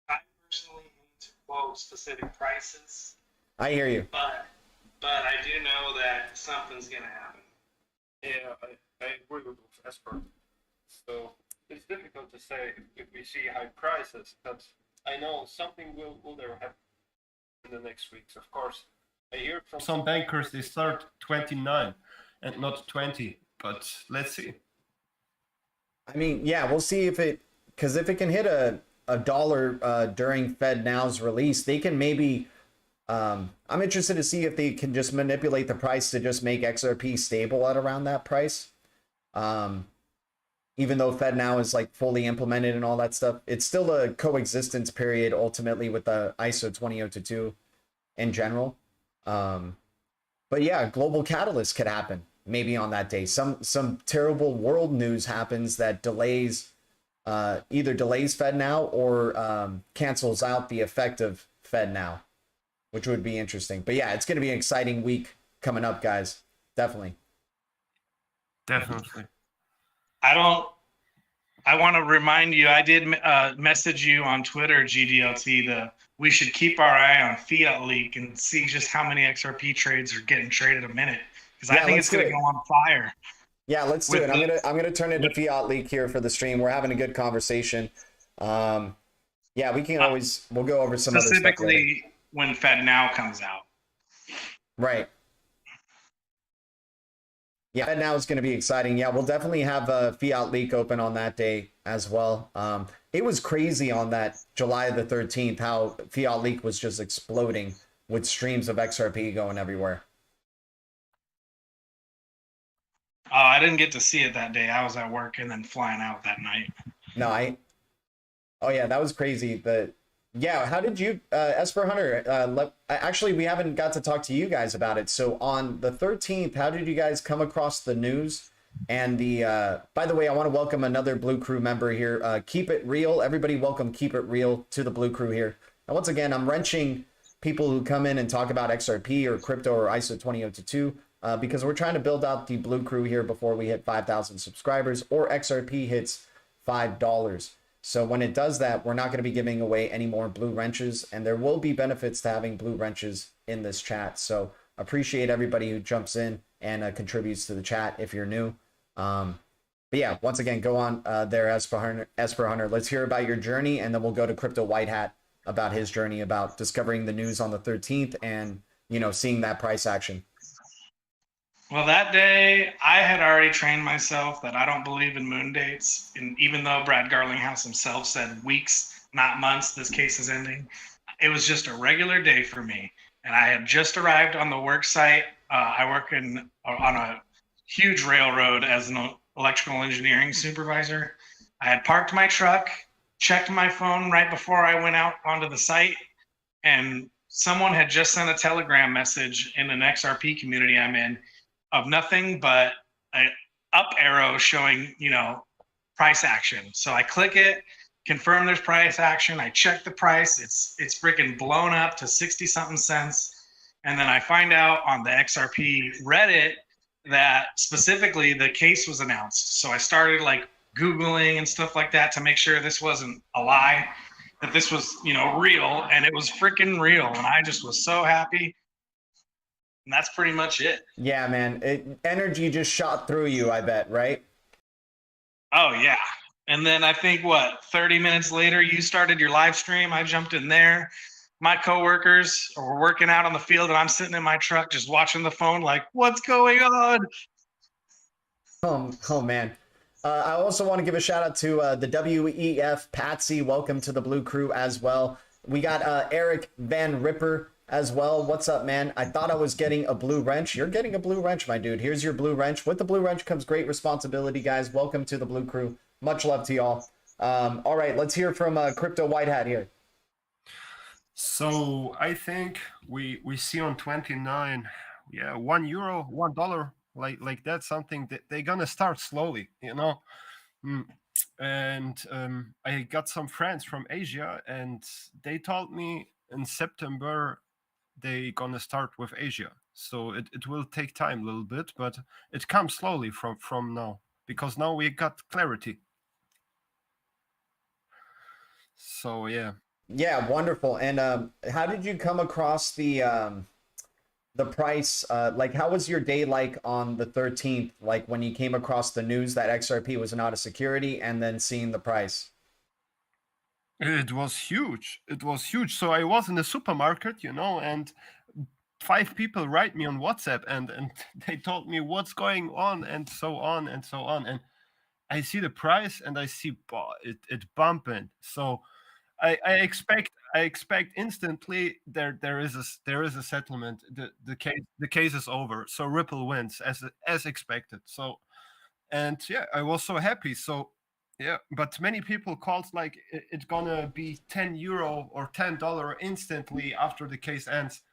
I personally need to quote specific prices. I hear you. But I do know that something's gonna happen. Yeah, I agree with Esper. So it's difficult to say if we see high prices, but I know something will there happen in the next weeks. Of course, I hear from some bankers they start 29 and not 20, but let's see. I mean, yeah, we'll see if it, because if it can hit a dollar during Fed Now's release, they can maybe, I'm interested to see if they can just manipulate the price to just make XRP stable at around that price. Even though Fed Now is like fully implemented and all that stuff, it's still a coexistence period ultimately with the ISO 20022 in general. But yeah, global catalyst could happen maybe on that day. Some terrible world news happens that delays, either delays Fed Now or cancels out the effect of Fed Now, which would be interesting. But yeah, it's going to be an exciting week coming up, guys. Definitely. Definitely. I want to remind you, I did message you on Twitter, GDLT, we should keep our eye on Fiat Leak and see just how many XRP trades are getting traded a minute. Because I think it's going to go on fire. Yeah, let's do it. I'm gonna turn into Fiat Leak here for the stream. We're having a good conversation. Yeah, we can always, we'll go over some other stuff specifically when Fed Now comes out. Right. Yeah, Fed Now is going to be exciting. Yeah, we'll definitely have a Fiat Leak open on that day as well. It was crazy on that July the 13th how Fiat Leak was just exploding with streams of XRP going everywhere. Oh, I didn't get to see it that day. I was at work and then flying out that night. No, oh yeah, that was crazy. Yeah, how did you, Esper Hunter, actually, we haven't got to talk to you guys about it. So on the 13th, how did you guys come across the news? And by the way, I want to welcome another Blue Crew member here. Keep It Real. Everybody welcome Keep It Real to the Blue Crew here. And once again, I'm wrenching people who come in and talk about XRP or crypto or ISO 20022 because we're trying to build out the Blue Crew here before we hit 5,000 subscribers or XRP hits $5. So when it does that, we're not going to be giving away any more blue wrenches, and there will be benefits to having blue wrenches in this chat. So appreciate everybody who jumps in and contributes to the chat if you're new. But yeah, once again, go on there, Esper Hunter. Let's hear about your journey, and then we'll go to Crypto White Hat about his journey about discovering the news on the 13th and, you know, seeing that price action. Well, that day, I had already trained myself that I don't believe in moon dates. And even though Brad Garlinghouse himself said weeks, not months, this case is ending, it was just a regular day for me. And I had just arrived on the work site. I work on a huge railroad as an electrical engineering supervisor. I had parked my truck, checked my phone right before I went out onto the site, and someone had just sent a Telegram message in an XRP community I'm in of nothing but an up arrow showing, you know, price action. So I click it, confirm there's price action. I check the price. It's freaking blown up to 60 something cents. And then I find out on the XRP Reddit that specifically the case was announced. So I started like Googling and stuff like that to make sure this wasn't a lie, that this was, you know, real, and it was freaking real. And I just was so happy. And that's pretty much it. Yeah, man. Energy just shot through you, I bet, right? Oh, yeah. And then I think, 30 minutes later, you started your live stream. I jumped in there. my coworkers are working out on the field, and I'm sitting in my truck just watching the phone, like, what's going on? Oh man. I also want to give a shout out to the WEF Patsy. Welcome to the Blue Crew as well. We got Eric Van Ripper as well. What's up, man? I thought I was getting a blue wrench. You're getting a blue wrench, my dude. Here's your blue wrench. With the blue wrench comes great responsibility, guys. Welcome to the Blue Crew. Much love to y'all. All right, let's hear from Crypto White Hat here. So I think we see on 29, yeah, €1, $1, like that's something that they're gonna start slowly, you know. And I got some friends from Asia, and they told me in September they gonna start with Asia. So it will take time a little bit, but it comes slowly from now, because now we got clarity. So yeah. Yeah, wonderful. And how did you come across the price? Like, how was your day like on the 13th? Like when you came across the news that XRP was not a security, and then seeing the price? It was huge. It was huge. So I was in the supermarket, you know, and 5 people write me on WhatsApp, and they told me what's going on, and so on and so on. And I see the price, and I see it bumping. So I expect instantly there is a settlement. The case is over. So Ripple wins as expected. So, and yeah, I was so happy. So yeah, but many people called like it's gonna be €10 or $10 instantly after the case ends.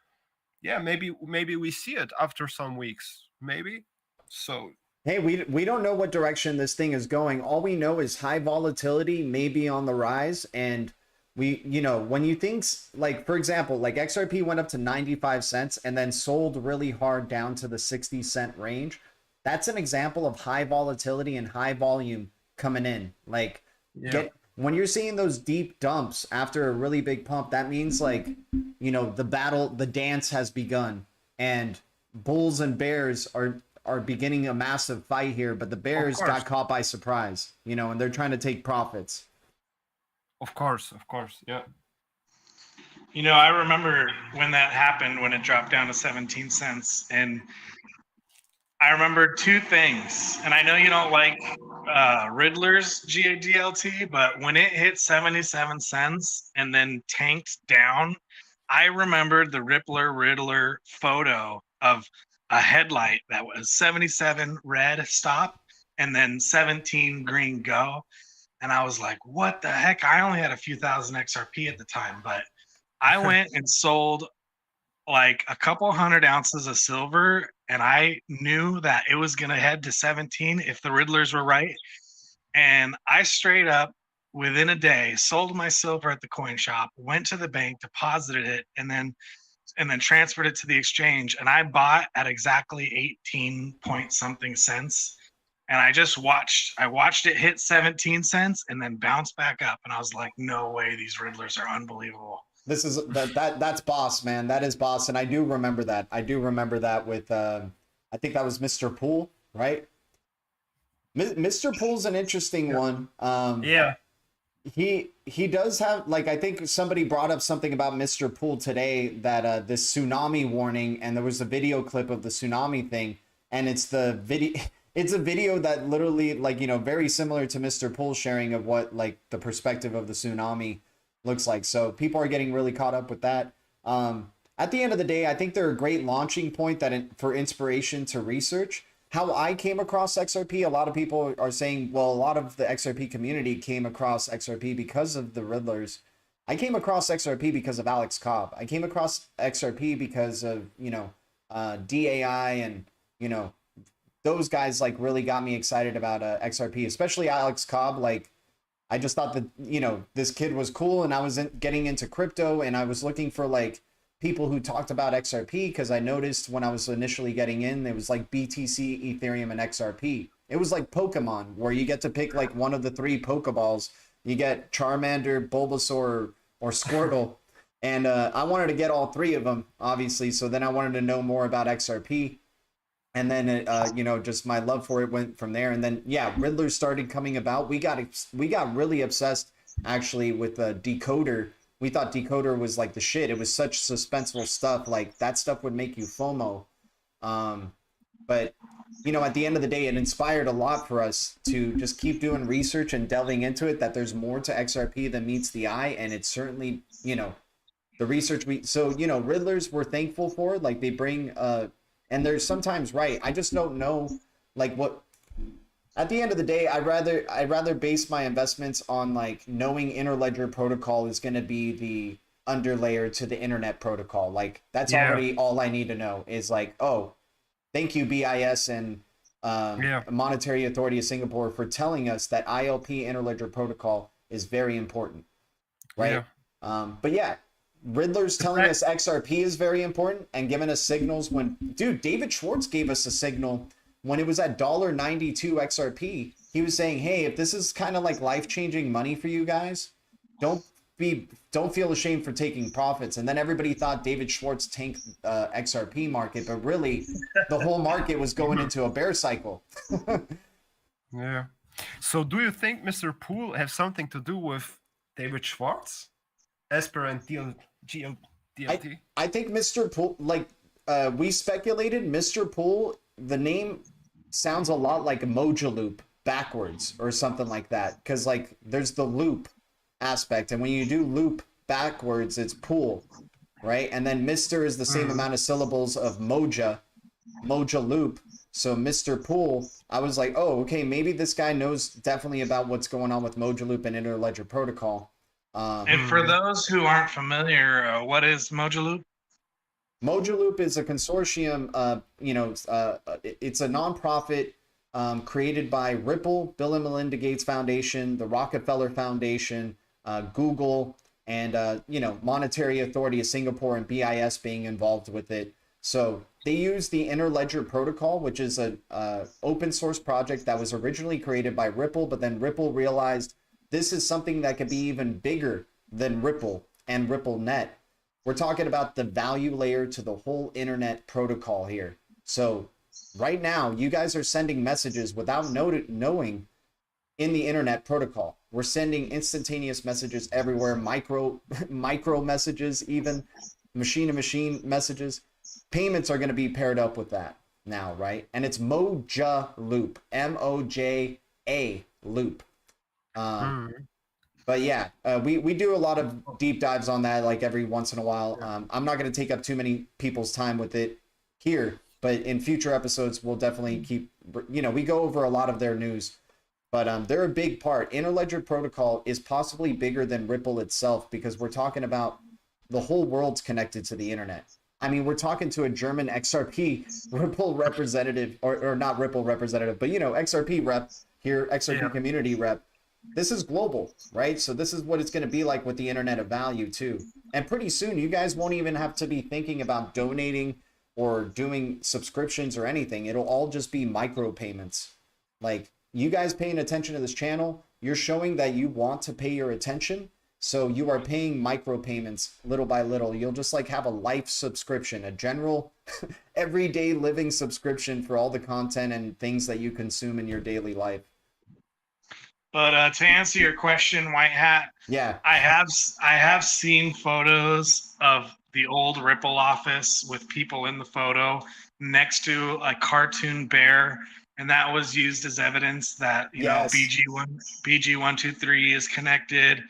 Yeah, maybe we see it after some weeks, maybe. So Hey, we don't know what direction this thing is going. All we know is high volatility may be on the rise, and we, you know, when you think, like, for example, like XRP went up to 95 cents and then sold really hard down to the 60-cent range. That's an example of high volatility and high volume coming in. Like, when you're seeing those deep dumps after a really big pump, that means, like, you know, the dance has begun, and bulls and bears are beginning a massive fight here, but the bears got caught by surprise, you know, and they're trying to take profits. Of course, yeah. You know, I remember when that happened, when it dropped down to 17 cents. And I remember 2 things. And I know you don't like Riddler's GADLT, but when it hit 77 cents and then tanked down, I remembered the Riddler photo of a headlight that was 77 red stop and then 17 green go. And I was like, what the heck? I only had a few thousand XRP at the time, but I went and sold like a couple 100 ounces of silver, and I knew that it was going to head to 17 if the Riddlers were right. And I straight up, within a day, sold my silver at the coin shop, went to the bank, deposited it, and then transferred it to the exchange. And I bought at exactly 18 point something cents. And I watched it hit 17 cents and then bounce back up. And I was like, no way, these Riddlers are unbelievable. This is that's boss, man. That is boss. And I do remember that. I do remember that with I think that was Mr. Poole, right? Mr. Poole's an interesting one. Yeah. He does have, like, I think somebody brought up something about Mr. Poole today, that this tsunami warning, and there was a video clip of the tsunami thing, and it's a video that literally, like, you know, very similar to Mr. Poole sharing of what, like, the perspective of the tsunami looks like. So people are getting really caught up with that. At the end of the day, I think they're a great launching point for inspiration to research. How I came across XRP, a lot of people are saying, well, a lot of the XRP community came across XRP because of the Riddlers. I came across XRP because of Alex Cobb. I came across XRP because of, you know, DAI, and, you know, those guys, like, really got me excited about XRP, especially Alex Cobb. Like, I just thought that, you know, this kid was cool, and I was getting into crypto, and I was looking for, like, people who talked about XRP, because I noticed when I was initially getting in, it was like BTC, Ethereum, and XRP. It was like Pokemon, where you get to pick like one of the 3 Pokeballs. You get Charmander, Bulbasaur, or Squirtle. And I wanted to get all 3 of them, obviously. So then I wanted to know more about XRP. And then, you know, just my love for it went from there. And then, yeah, Riddlers started coming about. We got really obsessed, actually, with Decoder we thought Decoder was like the shit. It was such suspenseful stuff. Like that stuff would make you FOMO. But you know, at the end of the day, it inspired a lot for us to just keep doing research and delving into it, that there's more to XRP than meets the eye. And it's certainly, you know, the research so, you know, Riddlers we're thankful for, like they bring, and they're sometimes right. I just don't know, like what, at the end of the day, I'd rather base my investments on like knowing Interledger protocol is going to be the underlayer to the internet protocol. Like that's already all I need to know is like, oh, thank you BIS and Monetary Authority of Singapore for telling us that ILP Interledger protocol is very important, right? But yeah, Riddler's telling us XRP is very important and giving us signals when, dude, David Schwartz gave us a signal when it was at $1.92 XRP. He was saying, hey, if this is kind of like life-changing money for you guys, don't feel ashamed for taking profits. And then everybody thought David Schwartz tanked XRP market, but really the whole market was going into a bear cycle. Yeah. So do you think Mr. Poole has something to do with David Schwartz? Esper and DLT? I think Mr. Poole, like we speculated, Mr. Poole, the name sounds a lot like Moja Loop backwards or something like that. Because like there's the loop aspect, and when you do loop backwards, it's Poole, right? And then Mr. is the same amount of syllables of Moja Loop. So Mr. Poole, I was like, oh, okay, maybe this guy knows definitely about what's going on with Moja Loop and Interledger protocol. And for those who aren't familiar, what is Moja Loop? Moja Loop is a consortium, it's a nonprofit created by Ripple, Bill and Melinda Gates Foundation, the Rockefeller Foundation, Google, and Monetary Authority of Singapore and BIS being involved with it. So they use the Interledger protocol, which is a open source project that was originally created by Ripple, but then Ripple realized this is something that could be even bigger than Ripple and RippleNet. We're talking about the value layer to the whole internet protocol here. So right now, you guys are sending messages without knowing in the internet protocol. We're sending instantaneous messages everywhere, micro messages, even machine-to-machine messages. Payments are going to be paired up with that now, right? And it's Moja Loop, M-O-J-A Loop. But yeah, we do a lot of deep dives on that like every once in a while. I'm not going to take up too many people's time with it here, but in future episodes, we'll definitely keep, we go over a lot of their news, but they're a big part. Interledger protocol is possibly bigger than Ripple itself because we're talking about the whole world's connected to the internet. I mean, we're talking to a German XRP Ripple representative, or not Ripple representative, but XRP rep here, XRP community rep. This is global, right? So this is what it's going to be like with the internet of value too. And pretty soon you guys won't even have to be thinking about donating or doing subscriptions or anything. It'll all just be micro payments. Like you guys paying attention to this channel, you're showing that you want to pay your attention. So you are paying micro payments little by little. You'll just like have a life subscription, a general everyday living subscription for all the content and things that you consume in your daily life. But to answer your question, White Hat, I have seen photos of the old Ripple office with people in the photo next to a cartoon bear, and that was used as evidence that BG123 is connected,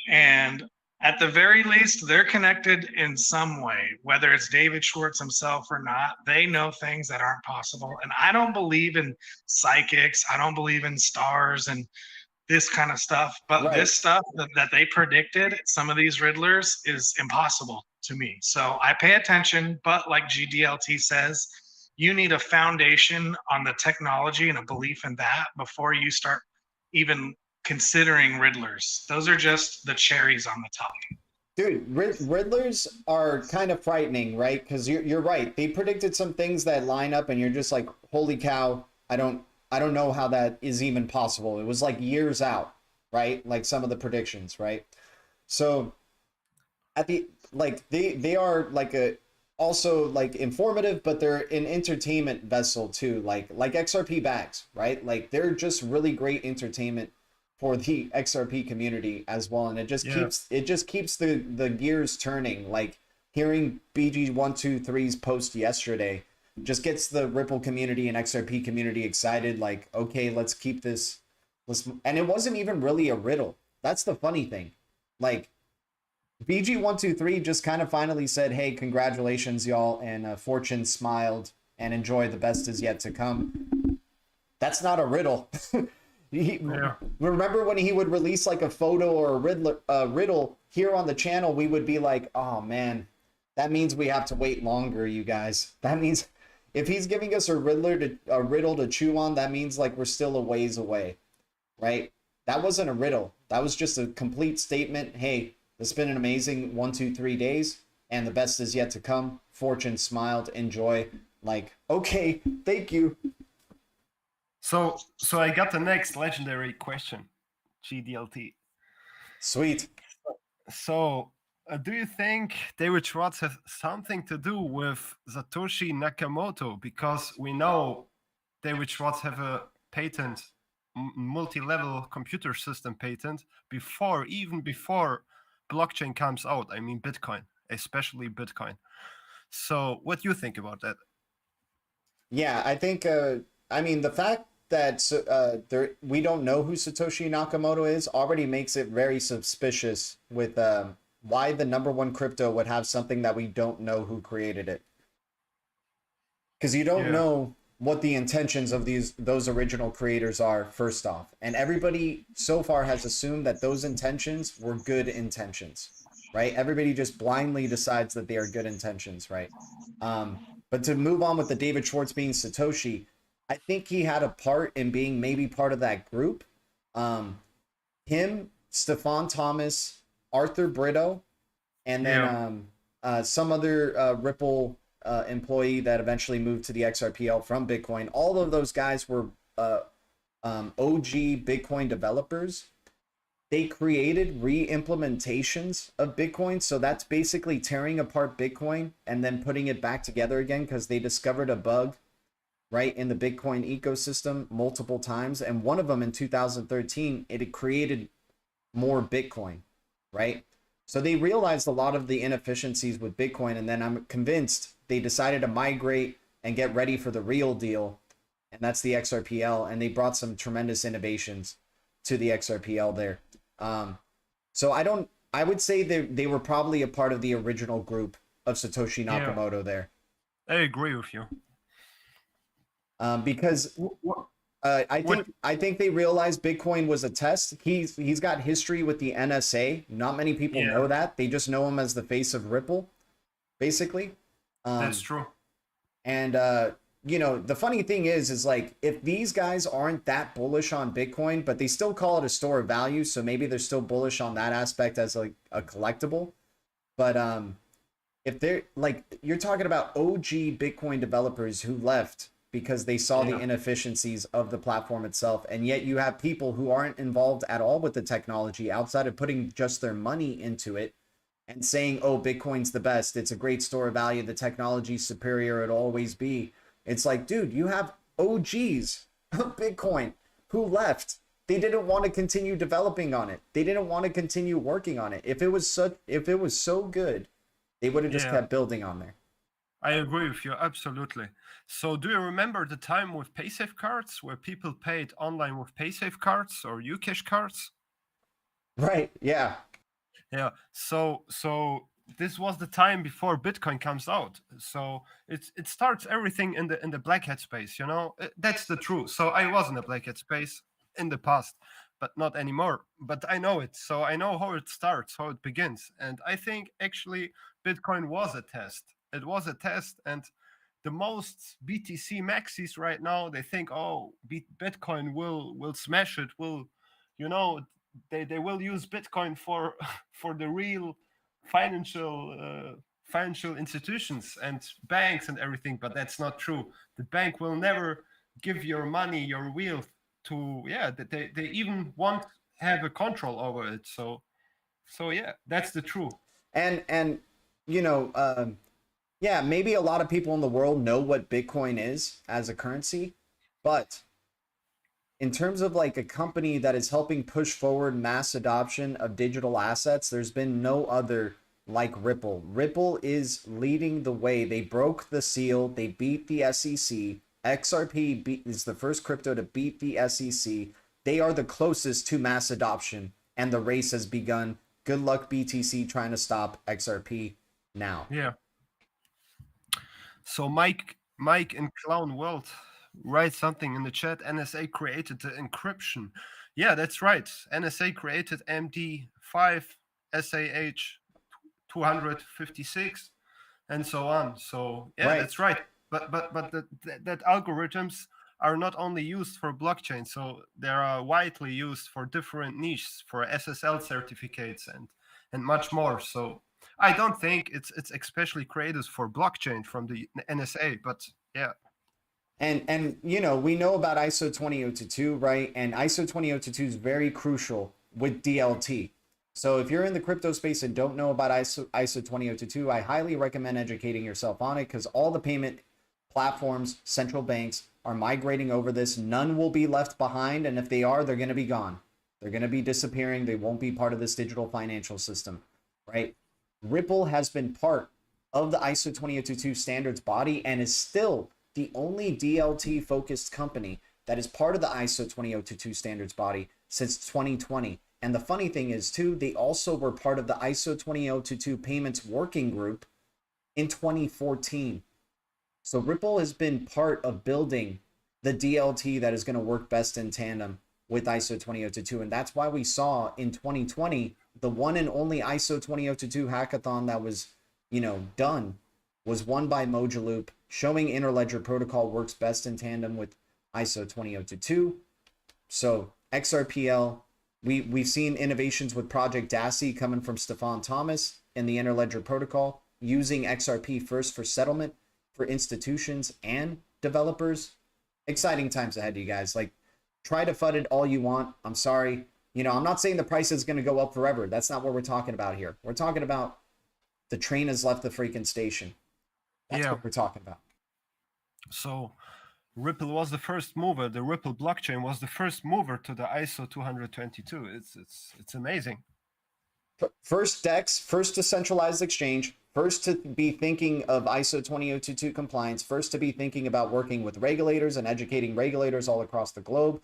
and at the very least, they're connected in some way, whether it's David Schwartz himself or not. They know things that aren't possible, and I don't believe in psychics. I don't believe in stars and this kind of stuff, but this stuff that they predicted, some of these riddlers, is impossible to me. So I pay attention, but like GDLT says, you need a foundation on the technology and a belief in that before you start even considering riddlers. Those are just the cherries on the top. Dude, riddlers are kind of frightening, right? Because you're right. They predicted some things that line up and you're just like, holy cow, I don't know how that is even possible. It was like years out, right? Like some of the predictions, right? So at the they are like also like informative, but they're an entertainment vessel too, like XRP bags, right? Like they're just really great entertainment for the XRP community as well, and it just keeps the gears turning. Like hearing BG123's post yesterday just gets the Ripple community and XRP community excited. Like, okay, let's keep this. And it wasn't even really a riddle. That's the funny thing. Like BG123 just kind of finally said, "Hey, congratulations, y'all," and Fortune smiled and enjoy. The best is yet to come. That's not a riddle. Remember when he would release like a photo or a riddle here on the channel, we would be like, "Oh man, that means we have to wait longer, you guys." That means if he's giving us a riddle to chew on, that means like we're still a ways away, right? That wasn't a riddle. That was just a complete statement. Hey, it's been an amazing 1, 2, 3 days, and the best is yet to come. Fortune smiled, enjoy. Like, okay, thank you. So I got the next legendary question, GDLT. Sweet. So, do you think David Schwartz has something to do with Satoshi Nakamoto? Because we know David Schwartz have a patent, multi-level computer system patent, even before blockchain comes out. I mean, Bitcoin, especially Bitcoin. So, what do you think about that? Yeah, I think. I mean, the fact that we don't know who Satoshi Nakamoto is already makes it very suspicious with why the #1 crypto would have something that we don't know who created it. Because you don't know what the intentions of those original creators are, first off. And everybody so far has assumed that those intentions were good intentions, right? Everybody just blindly decides that they are good intentions, right? But to move on with the David Schwartz being Satoshi, I think he had a part in being maybe part of that group. Him, Stefan Thomas, Arthur Brito, and then some other Ripple employee that eventually moved to the XRPL from Bitcoin. All of those guys were OG Bitcoin developers. They created re-implementations of Bitcoin. So that's basically tearing apart Bitcoin and then putting it back together again because they discovered a bug, right, in the Bitcoin ecosystem multiple times. And one of them in 2013, it created more Bitcoin, right? So they realized a lot of the inefficiencies with Bitcoin. And then I'm convinced they decided to migrate and get ready for the real deal. And that's the XRPL. And they brought some tremendous innovations to the XRPL there. So I would say they were probably a part of the original group of Satoshi Nakamoto there. I agree with you. Because I think they realized Bitcoin was a test. He's got history with the NSA. Not many people know that. They just know him as the face of Ripple, basically. That's true. And you know, the funny thing is like if these guys aren't that bullish on Bitcoin, but they still call it a store of value, so maybe they're still bullish on that aspect as like a collectible. But if they're like, you're talking about OG Bitcoin developers who left because they saw the inefficiencies of the platform itself, and yet you have people who aren't involved at all with the technology outside of putting just their money into it and saying, oh, Bitcoin's the best, it's a great store of value, the technology's superior, it'll always be. It's like, dude, you have OGs of Bitcoin who left. They didn't want to continue developing on it. They didn't want to continue working on it. If it was so good, they would have just kept building on there. I agree with you, absolutely. So do you remember the time with PaySafe cards where people paid online with PaySafe cards or Ucash cards? Right, yeah. Yeah, so this was the time before Bitcoin comes out. So it starts everything in the black hat space, you know? That's the truth. So I was in the black hat space in the past, but not anymore. But I know it. So I know how it starts, how it begins. And I think actually Bitcoin was a test. It was a test, and the most BTC maxis right now, they think, oh, Bitcoin will smash it. Will, you know, they will use Bitcoin for the real financial institutions and banks and everything, but that's not true. The bank will never give your money, your wheel to they even won't have a control over it. So yeah, that's the truth. And you know, yeah, maybe a lot of people in the world know what Bitcoin is as a currency, but in terms of like a company that is helping push forward mass adoption of digital assets, there's been no other like Ripple. Ripple is leading the way. They broke the seal. They beat the SEC. XRP is the first crypto to beat the SEC. They are the closest to mass adoption, and the race has begun. Good luck, BTC, trying to stop XRP now. Yeah. So Mike in Clown World write something in the chat. NSA created the encryption. Yeah, that's right. NSA created MD5, SAH 256, and so on. So yeah, Right. that's right. But that algorithms are not only used for blockchain, so they are widely used for different niches, for SSL certificates and much more. So I don't think it's especially created for blockchain from the NSA, but yeah. And you know, we know about ISO 20022, right? And ISO 20022 is very crucial with DLT. So if you're in the crypto space and don't know about ISO 20022, I highly recommend educating yourself on it, because all the payment platforms, central banks are migrating over this. None will be left behind, and if they are, they're going to be gone. They're going to be disappearing. They won't be part of this digital financial system, right? Ripple has been part of the ISO 20022 standards body and is still the only DLT focused company that is part of the ISO 20022 standards body since 2020. And the funny thing is too, they also were part of the ISO 20022 payments working group in 2014. So Ripple has been part of building the DLT that is going to work best in tandem with ISO 20022. And that's why we saw in 2020, the one and only ISO 20022 hackathon that was, you know, done was won by Mojaloop, showing Interledger Protocol works best in tandem with ISO 20022. So XRPL, we've seen innovations with Project DASI coming from Stefan Thomas in the Interledger Protocol, using XRP first for settlement for institutions and developers. Exciting times ahead, you guys. Like, try to FUD it all you want. I'm sorry. You know, I'm not saying the price is going to go up forever. That's not what we're talking about here. We're talking about the train has left the freaking station. That's what we're talking about. So Ripple was the first mover. The Ripple blockchain was the first mover to the ISO 20022. It's amazing. First DEX, first decentralized exchange, first to be thinking of ISO 20022 compliance, first to be thinking about working with regulators and educating regulators all across the globe,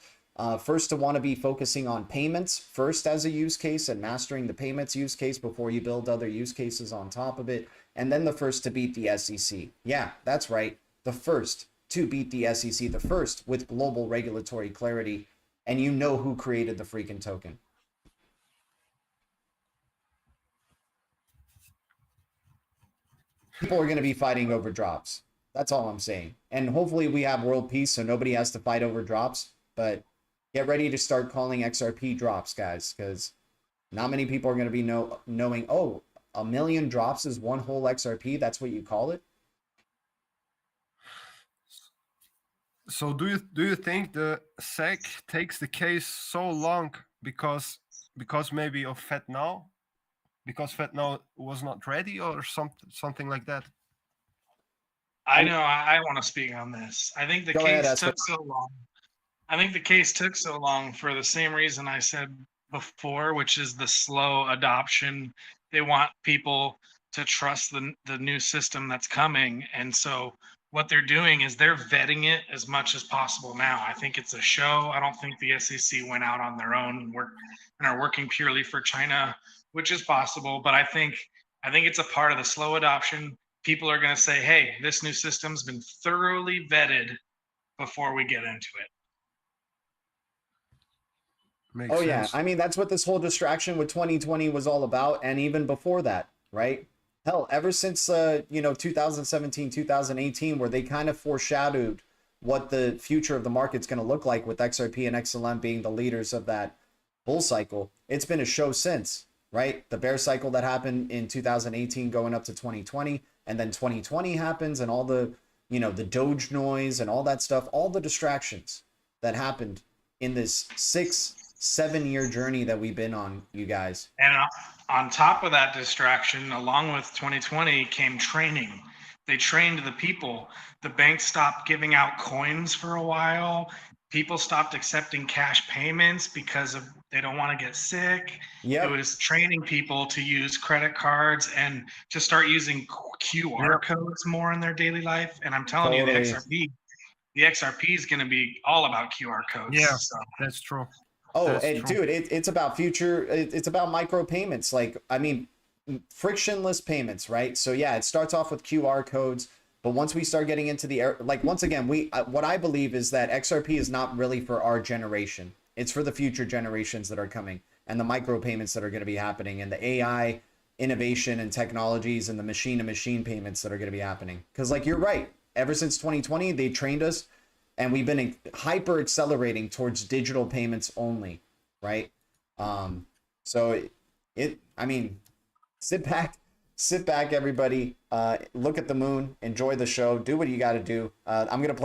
first to want to be focusing on payments first as a use case and mastering the payments use case before you build other use cases on top of it, and then the first to beat the SEC. Yeah, that's right. The first to beat the SEC, the first with global regulatory clarity, and you know who created the freaking token. People are going to be fighting over drops. That's all I'm saying. And hopefully we have world peace so nobody has to fight over drops. But get ready to start calling XRP drops, guys, because not many people are going to be knowing, oh, 1 million drops is one whole XRP. That's what you call it. So do you think the SEC takes the case so long because maybe of FedNow? Because FedNow was not ready or something like that? I know I want to speak on this. I think the case took so long. I think the case took so long for the same reason I said before, which is the slow adoption. They want people to trust the new system that's coming. And so what they're doing is they're vetting it as much as possible now. I think it's a show. I don't think the SEC went out on their own and are working purely for China, which is possible. But I think it's a part of the slow adoption. People are going to say, hey, this new system's been thoroughly vetted before we get into it. Makes sense. Yeah. I mean, that's what this whole distraction with 2020 was all about. And even before that, right? Hell, ever since, 2017, 2018, where they kind of foreshadowed what the future of the market's going to look like with XRP and XLM being the leaders of that bull cycle, it's been a show since, right? The bear cycle that happened in 2018 going up to 2020, and then 2020 happens and all the, the Doge noise and all that stuff, all the distractions that happened in this 6-7 year journey that we've been on, you guys. And on top of that distraction, along with 2020 came training. They trained the people. The banks stopped giving out coins for a while. people stopped accepting cash payments because of they don't want to get sick. Yep. It was training people to use credit cards and to start using QR codes more in their daily life. And I'm telling you, Totally. the XRP is going to be all about QR codes. Yeah, So. that's true. Oh, That's and true. dude, it's about future. It's about micro payments. Like, I mean, frictionless payments, right? So yeah, it starts off with QR codes, but once we start getting into the like, once again, what I believe is that XRP is not really for our generation. It's for the future generations that are coming, and the micro payments that are going to be happening, and the AI innovation and technologies, and the machine-to-machine payments that are going to be happening. Because like you're right, ever since 2020, they trained us. And we've been hyper accelerating towards digital payments only, right? So I mean, sit back, everybody. Look at the moon, enjoy the show, do what you got to do. I'm gonna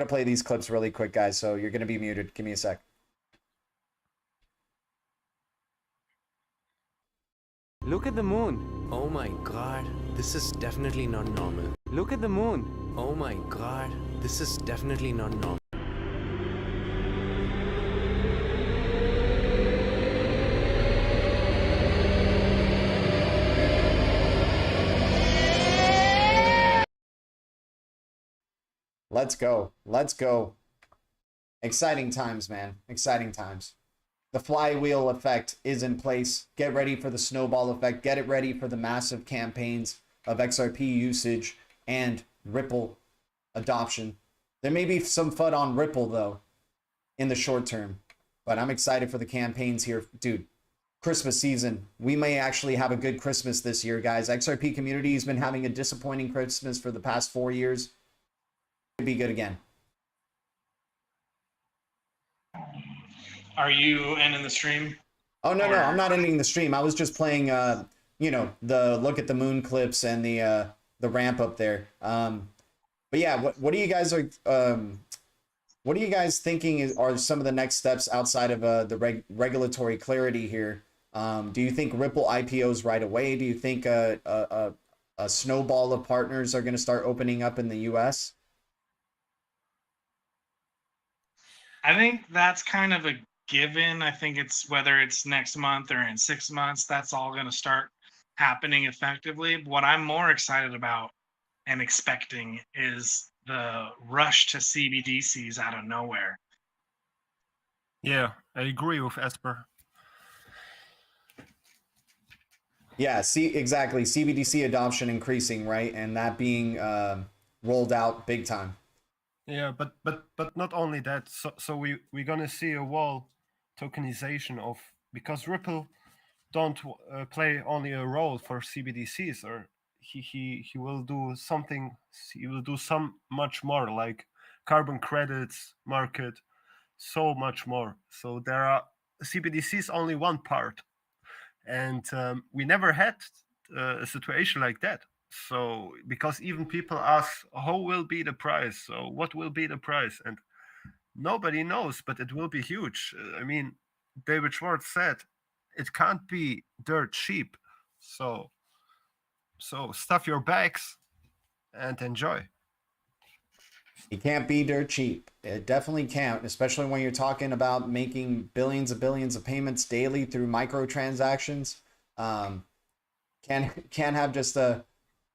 play these clips really quick, guys. So you're gonna be muted. Give me a sec. Look at the moon. Oh my god, this is definitely not normal. Look at the moon. Oh my god, this is definitely not normal. Let's go. Let's go. Exciting times, man. Exciting times. The flywheel effect is in place. Get ready for the snowball effect. Get it ready for the massive campaigns of XRP usage and Ripple adoption. There may be some FUD on Ripple, though, in the short term. But I'm excited for the campaigns here. Dude, Christmas season. We may actually have a good Christmas this year, guys. XRP community has been having a disappointing Christmas for the past 4 years. It'll be good again. Are you ending the stream? Oh, no, I'm not ending the stream. I was just playing, you know, the look at the moon clips and the ramp up there. But yeah, what do you guys what are you guys thinking are some of the next steps outside of the regulatory clarity here? Do you think Ripple IPOs right away? Do you think a snowball of partners are going to start opening up in the US? I think that's kind of a given. I think it's whether it's next month or in 6 months, that's all going to start happening effectively. What I'm more excited about and expecting is the rush to CBDCs out of nowhere. Yeah, I agree with Esper. Yeah, exactly. CBDC adoption increasing, right? And that being rolled out big time. Yeah, but not only that. So we're gonna see a wall tokenization of, because Ripple don't play only a role for CBDCs, or he will do something. He will do some much more, like carbon credits market, so much more. So there are CBDCs only one part, and we never had a situation like that. So because even people ask, how will be the price? So what will be the price? And nobody knows, but it will be huge. I mean, David Schwartz said it can't be dirt cheap. So stuff your bags and enjoy. It can't be dirt cheap. It definitely can't, especially when you're talking about making billions of payments daily through microtransactions. Can't have just a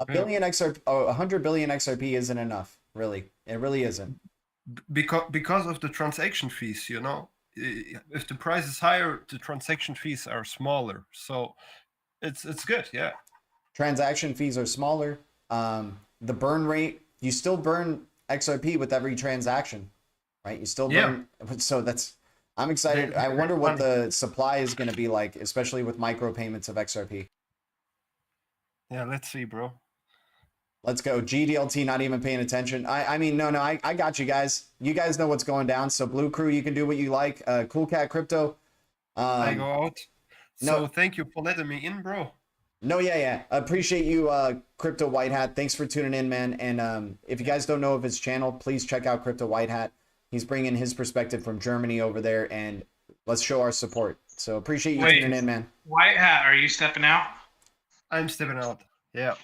billion XRP, 100 billion XRP isn't enough, really. It really isn't. Because of the transaction fees, you know, if the price is higher, the transaction fees are smaller. So it's good, yeah. Transaction fees are smaller. The burn rate, you still burn XRP with every transaction, right? You still burn. Yeah. So I'm excited. I wonder what the supply is going to be like, especially with micro payments of XRP. Yeah, let's see, bro. Let's go. GDLT not even paying attention. I mean, no, I got you guys. You guys know what's going down. So Blue Crew, you can do what you like. Cool Cat Crypto. I go out. So no, thank you for letting me in, bro. No, yeah. Appreciate you, Crypto White Hat. Thanks for tuning in, man. And if you guys don't know of his channel, please check out Crypto White Hat. He's bringing his perspective from Germany over there, and let's show our support. So appreciate you tuning in, man. White Hat, are you stepping out? I'm stepping out. Yeah.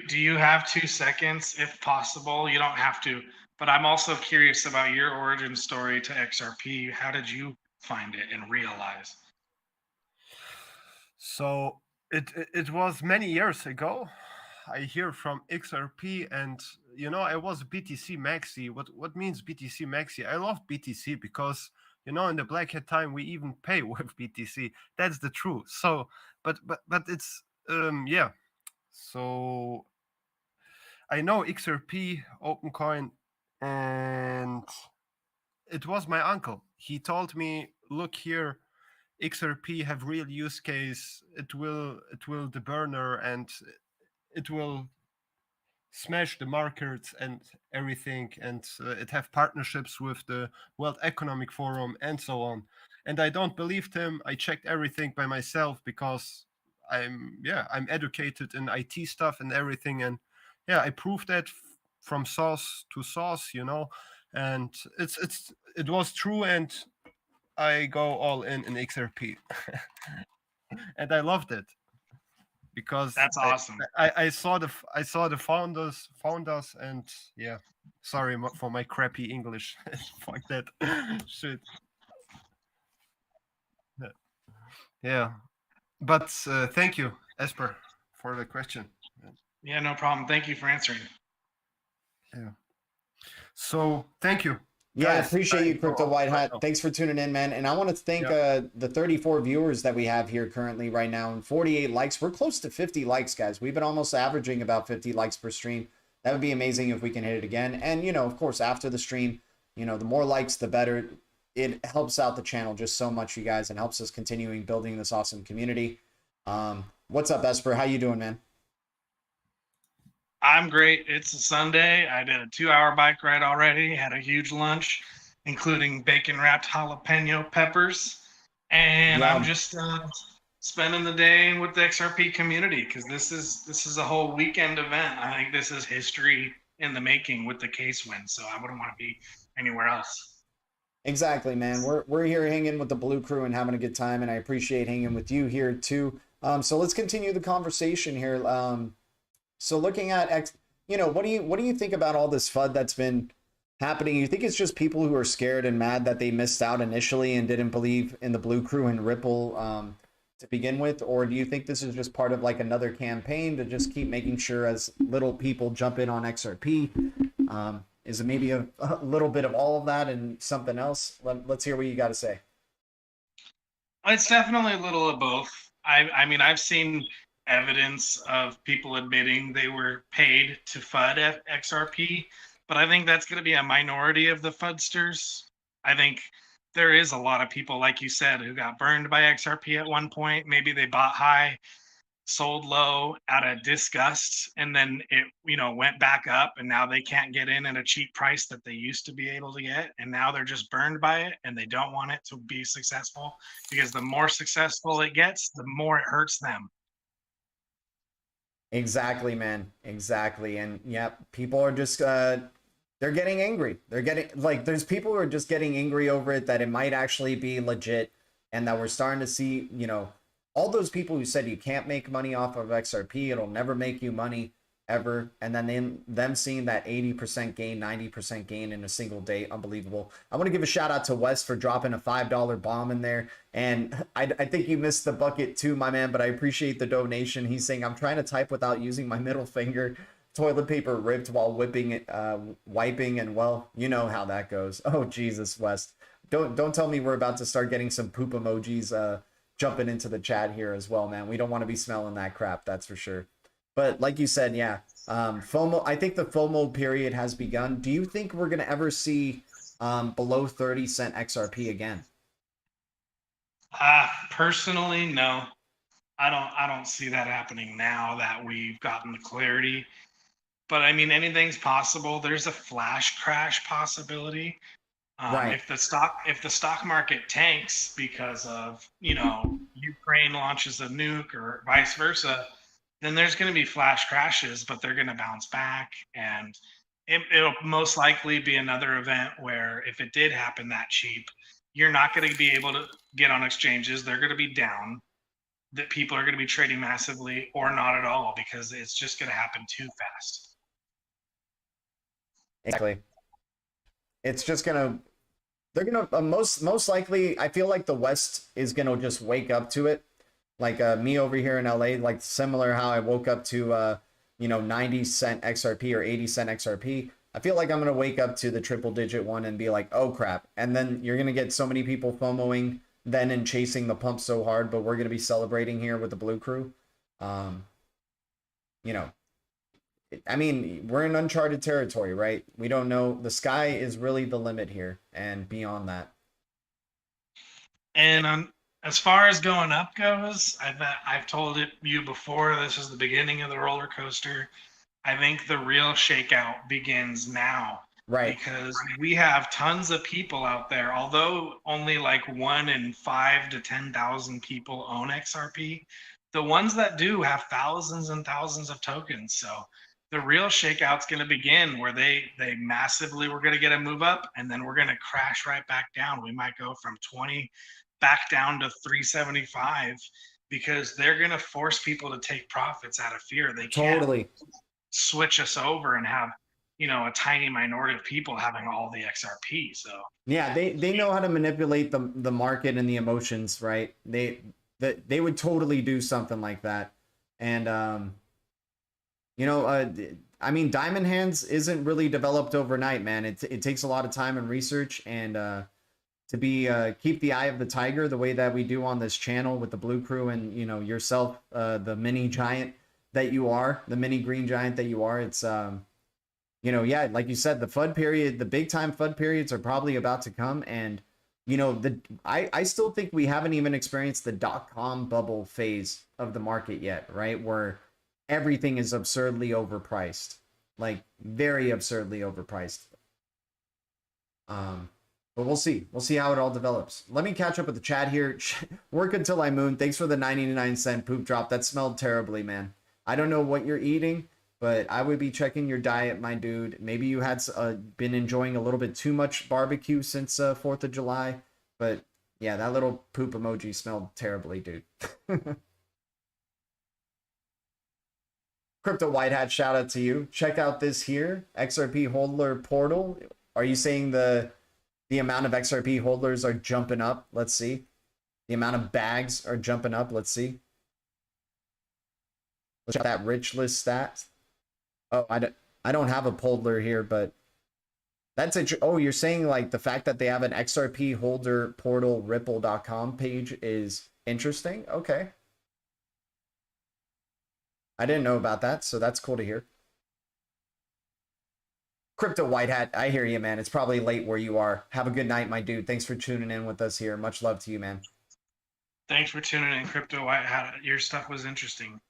Do you have 2 seconds, if possible? You don't have to. But I'm also curious about your origin story to XRP. How did you find it and realize? So it was many years ago. I hear from XRP, and I was BTC maxi. What means BTC maxi? I love BTC because in the black hat time we even pay with BTC. That's the truth. So, but it's yeah. So I know XRP, OpenCoin, and it was my uncle. He told me, look here, XRP have real use case. It will the burner, and it will smash the markets and everything, and it have partnerships with the World Economic Forum and so on. And I don't believe him. I checked everything by myself because I'm educated in IT stuff and everything, and I proved that from source to source, and it was true, and I go all in XRP, and I loved it because That's awesome. I saw the founders, and sorry for my crappy English. Fuck that shit. Yeah, but thank you, Esper, for the question. Yeah, no problem. Thank you for answering. Yeah. So thank you. Yeah, I guys. appreciate you, Crypto go White right Hat. now. Thanks for tuning in, man. And I want to thank the 34 viewers that we have here currently right now and 48 likes. We're close to 50 likes, guys. We've been almost averaging about 50 likes per stream. That would be amazing if we can hit it again. And, of course, after the stream, the more likes, the better. It helps out the channel just so much, you guys, and helps us continuing building this awesome community. What's up, Esper? How you doing, man? I'm great. It's a Sunday. I did a 2-hour bike ride already, had a huge lunch, including bacon wrapped jalapeno peppers. And I'm just spending the day with the XRP community because this is a whole weekend event. I think this is history in the making with the case win. So I wouldn't want to be anywhere else. Exactly, man. We're here hanging with the Blue Crew and having a good time, and I appreciate hanging with you here too. So let's continue the conversation here. So looking at what do you think about all this FUD that's been happening? You think it's just people who are scared and mad that they missed out initially and didn't believe in the Blue Crew and Ripple to begin with, or do you think this is just part of like another campaign to just keep making sure as little people jump in on XRP? Is it maybe a little bit of all of that and something else? Let's hear what you got to say. It's definitely a little of both. I mean, I've seen evidence of people admitting they were paid to FUD XRP, but I think that's going to be a minority of the FUDsters. I think there is a lot of people, like you said, who got burned by XRP at one point. Maybe they bought high, sold low out of disgust, and then it went back up, and now they can't get in at a cheap price that they used to be able to get, and now they're just burned by it, and they don't want it to be successful because the more successful it gets, the more it hurts them. Exactly, man. Exactly. And yeah, people are just they're getting angry. They're getting there's people who are just getting angry over it, that it might actually be legit, and that we're starting to see, all those people who said you can't make money off of XRP, it'll never make you money ever, and then them seeing that 80% gain, 90% gain in a single day, unbelievable. I want to give a shout out to Wes for dropping a $5 bomb in there, and I think you missed the bucket too, my man, but I appreciate the donation. He's saying, I'm trying to type without using my middle finger, toilet paper ripped while wiping, and well, you know how that goes. Oh Jesus, Wes, don't tell me we're about to start getting some poop emojis jumping into the chat here as well, man. We don't want to be smelling that crap, that's for sure. But like you said, yeah, FOMO. I think the FOMO period has begun. Do you think we're gonna ever see below 30-cent XRP again? Personally, no. I don't see that happening now that we've gotten the clarity. But I mean, anything's possible. There's a flash crash possibility. Right. If the stock market tanks because of Ukraine launches a nuke or vice versa, then there's going to be flash crashes, but they're going to bounce back, and it'll most likely be another event where if it did happen that cheap, you're not going to be able to get on exchanges. They're going to be down. That people are going to be trading massively or not at all because it's just going to happen too fast. Exactly. it's just gonna, they're gonna most likely, I feel like the West is gonna just wake up to it. Like me over here in LA, like similar how I woke up to 90-cent XRP or 80-cent XRP. I feel like I'm gonna wake up to the triple digit one and be like, oh crap. And then you're gonna get so many people FOMOing then and chasing the pump so hard, but we're gonna be celebrating here with the Blue Crew. You know, I mean, we're in uncharted territory, right? We don't know. The sky is really the limit here, and beyond that. And as far as going up goes, I've told you before. This is the beginning of the roller coaster. I think the real shakeout begins now, Right. because we have tons of people out there. Although only like 1 in 5 to 10,000 people own XRP, the ones that do have thousands and thousands of tokens. So the real shakeout's going to begin where they massively, we're going to get a move up, and then we're going to crash right back down. We might go from 20 back down to 375 because they're going to force people to take profits out of fear. They can't Totally switch us over and have, a tiny minority of people having all the XRP. So yeah, they know how to manipulate the market and the emotions, right? They would totally do something like that. And I mean, Diamond Hands isn't really developed overnight, man. It takes a lot of time and research, and to be keep the eye of the tiger the way that we do on this channel with the Blue Crew and yourself, the mini giant that you are, the mini green giant that you are. It's yeah, like you said, the FUD period, the big time FUD periods are probably about to come, and I still think we haven't even experienced the .com bubble phase of the market yet, right? Where everything is absurdly overpriced, like very absurdly overpriced. But we'll see. We'll see how it all develops. Let me catch up with the chat here. Work until I moon. Thanks for the 99-cent poop drop. That smelled terribly, man. I don't know what you're eating, but I would be checking your diet, my dude. Maybe you had been enjoying a little bit too much barbecue since 4th of July. But yeah, that little poop emoji smelled terribly, dude. Crypto White Hat, shout out to you. Check out this here, XRP holder portal. Are you saying the amount of XRP holders are jumping up? Let's see. The amount of bags are jumping up. Let's see. Let's check that rich list stat. Oh, I don't have a holder here, but that's it. Oh, you're saying like the fact that they have an XRP holder portal ripple.com page is interesting. Okay. I didn't know about that, so that's cool to hear. Crypto White Hat, I hear you, man. It's probably late where you are. Have a good night, my dude. Thanks for tuning in with us here. Much love to you, man. thanks for tuning in, Crypto White Hat. Your stuff was interesting.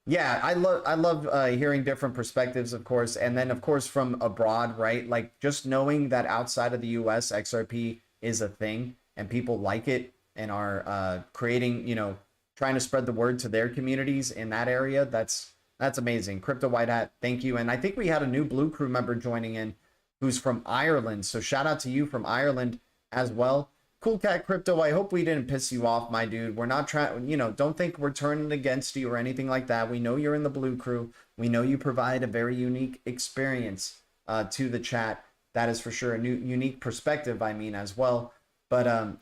Yeah, I love hearing different perspectives, of course, and then of course from abroad, right? Like just knowing that outside of the US, XRP is a thing and people like it and are creating, trying to spread the word to their communities in that area. That's amazing. Crypto White Hat, thank you. And I think we had a new Blue Crew member joining in who's from Ireland. So shout out to you from Ireland as well. Cool Cat Crypto, I hope we didn't piss you off, my dude. We're not trying, don't think we're turning against you or anything like that. We know you're in the Blue Crew. We know you provide a very unique experience to the chat. That is for sure a new unique perspective, I mean, as well. But,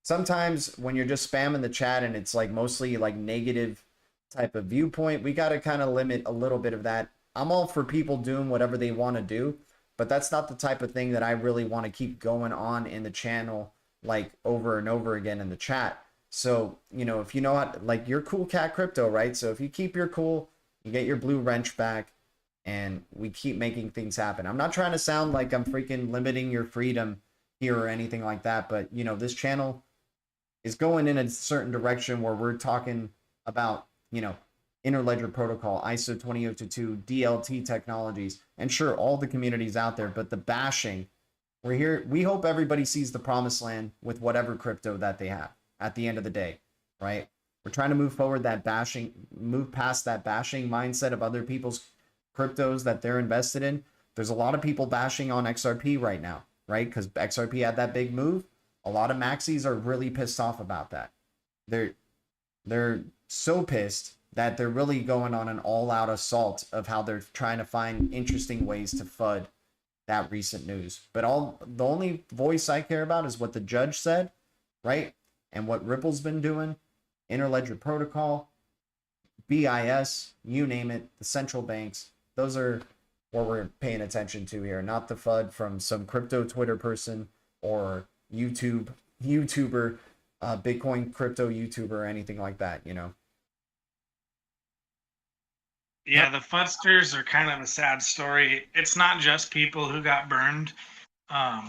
sometimes when you're just spamming the chat and it's like mostly like negative type of viewpoint, we got to kind of limit a little bit of that. I'm all for people doing whatever they want to do, but that's not the type of thing that I really want to keep going on in the channel like over and over again in the chat. So, if you know how, like you're Cool Cat Crypto, right? So if you keep your cool, you get your blue wrench back and we keep making things happen. I'm not trying to sound like I'm freaking limiting your freedom here or anything like that, but this channel is going in a certain direction where we're talking about, Interledger Protocol, ISO 20022, DLT technologies, and sure, all the communities out there, but the bashing, we're here. We hope everybody sees the promised land with whatever crypto that they have at the end of the day, right? We're trying to move forward move past that bashing mindset of other people's cryptos that they're invested in. There's a lot of people bashing on XRP right now, right? Because XRP had that big move. A lot of maxis are really pissed off about that. They're so pissed that they're really going on an all-out assault of how they're trying to find interesting ways to FUD that recent news. But the only voice I care about is what the judge said, right? And what Ripple's been doing, Interledger Protocol, BIS, you name it, the central banks. Those are what we're paying attention to here, not the FUD from some crypto Twitter person or YouTuber, Bitcoin crypto YouTuber, or anything like that, you know? Yeah, the Fudsters are kind of a sad story. It's not just people who got burned.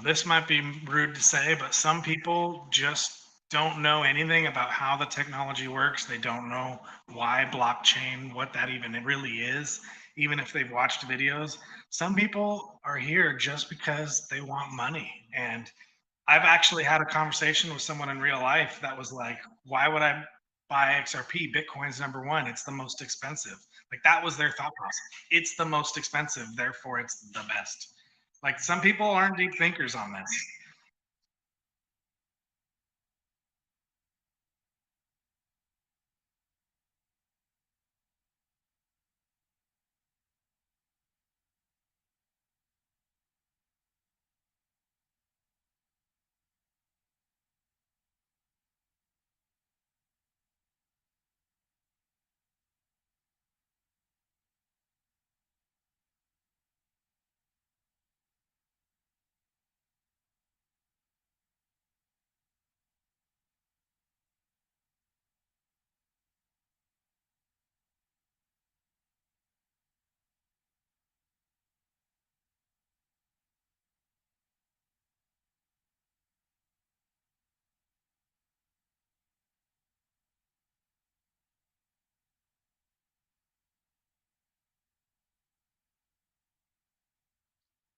This might be rude to say, but some people just don't know anything about how the technology works. They don't know why blockchain, what that even really is, even if they've watched videos. Some people are here just because they want money. And I've actually had a conversation with someone in real life that was like, why would I buy XRP? Bitcoin's number one. It's the most expensive. Like that was their thought process. It's the most expensive, therefore it's the best. Like some people aren't deep thinkers on this.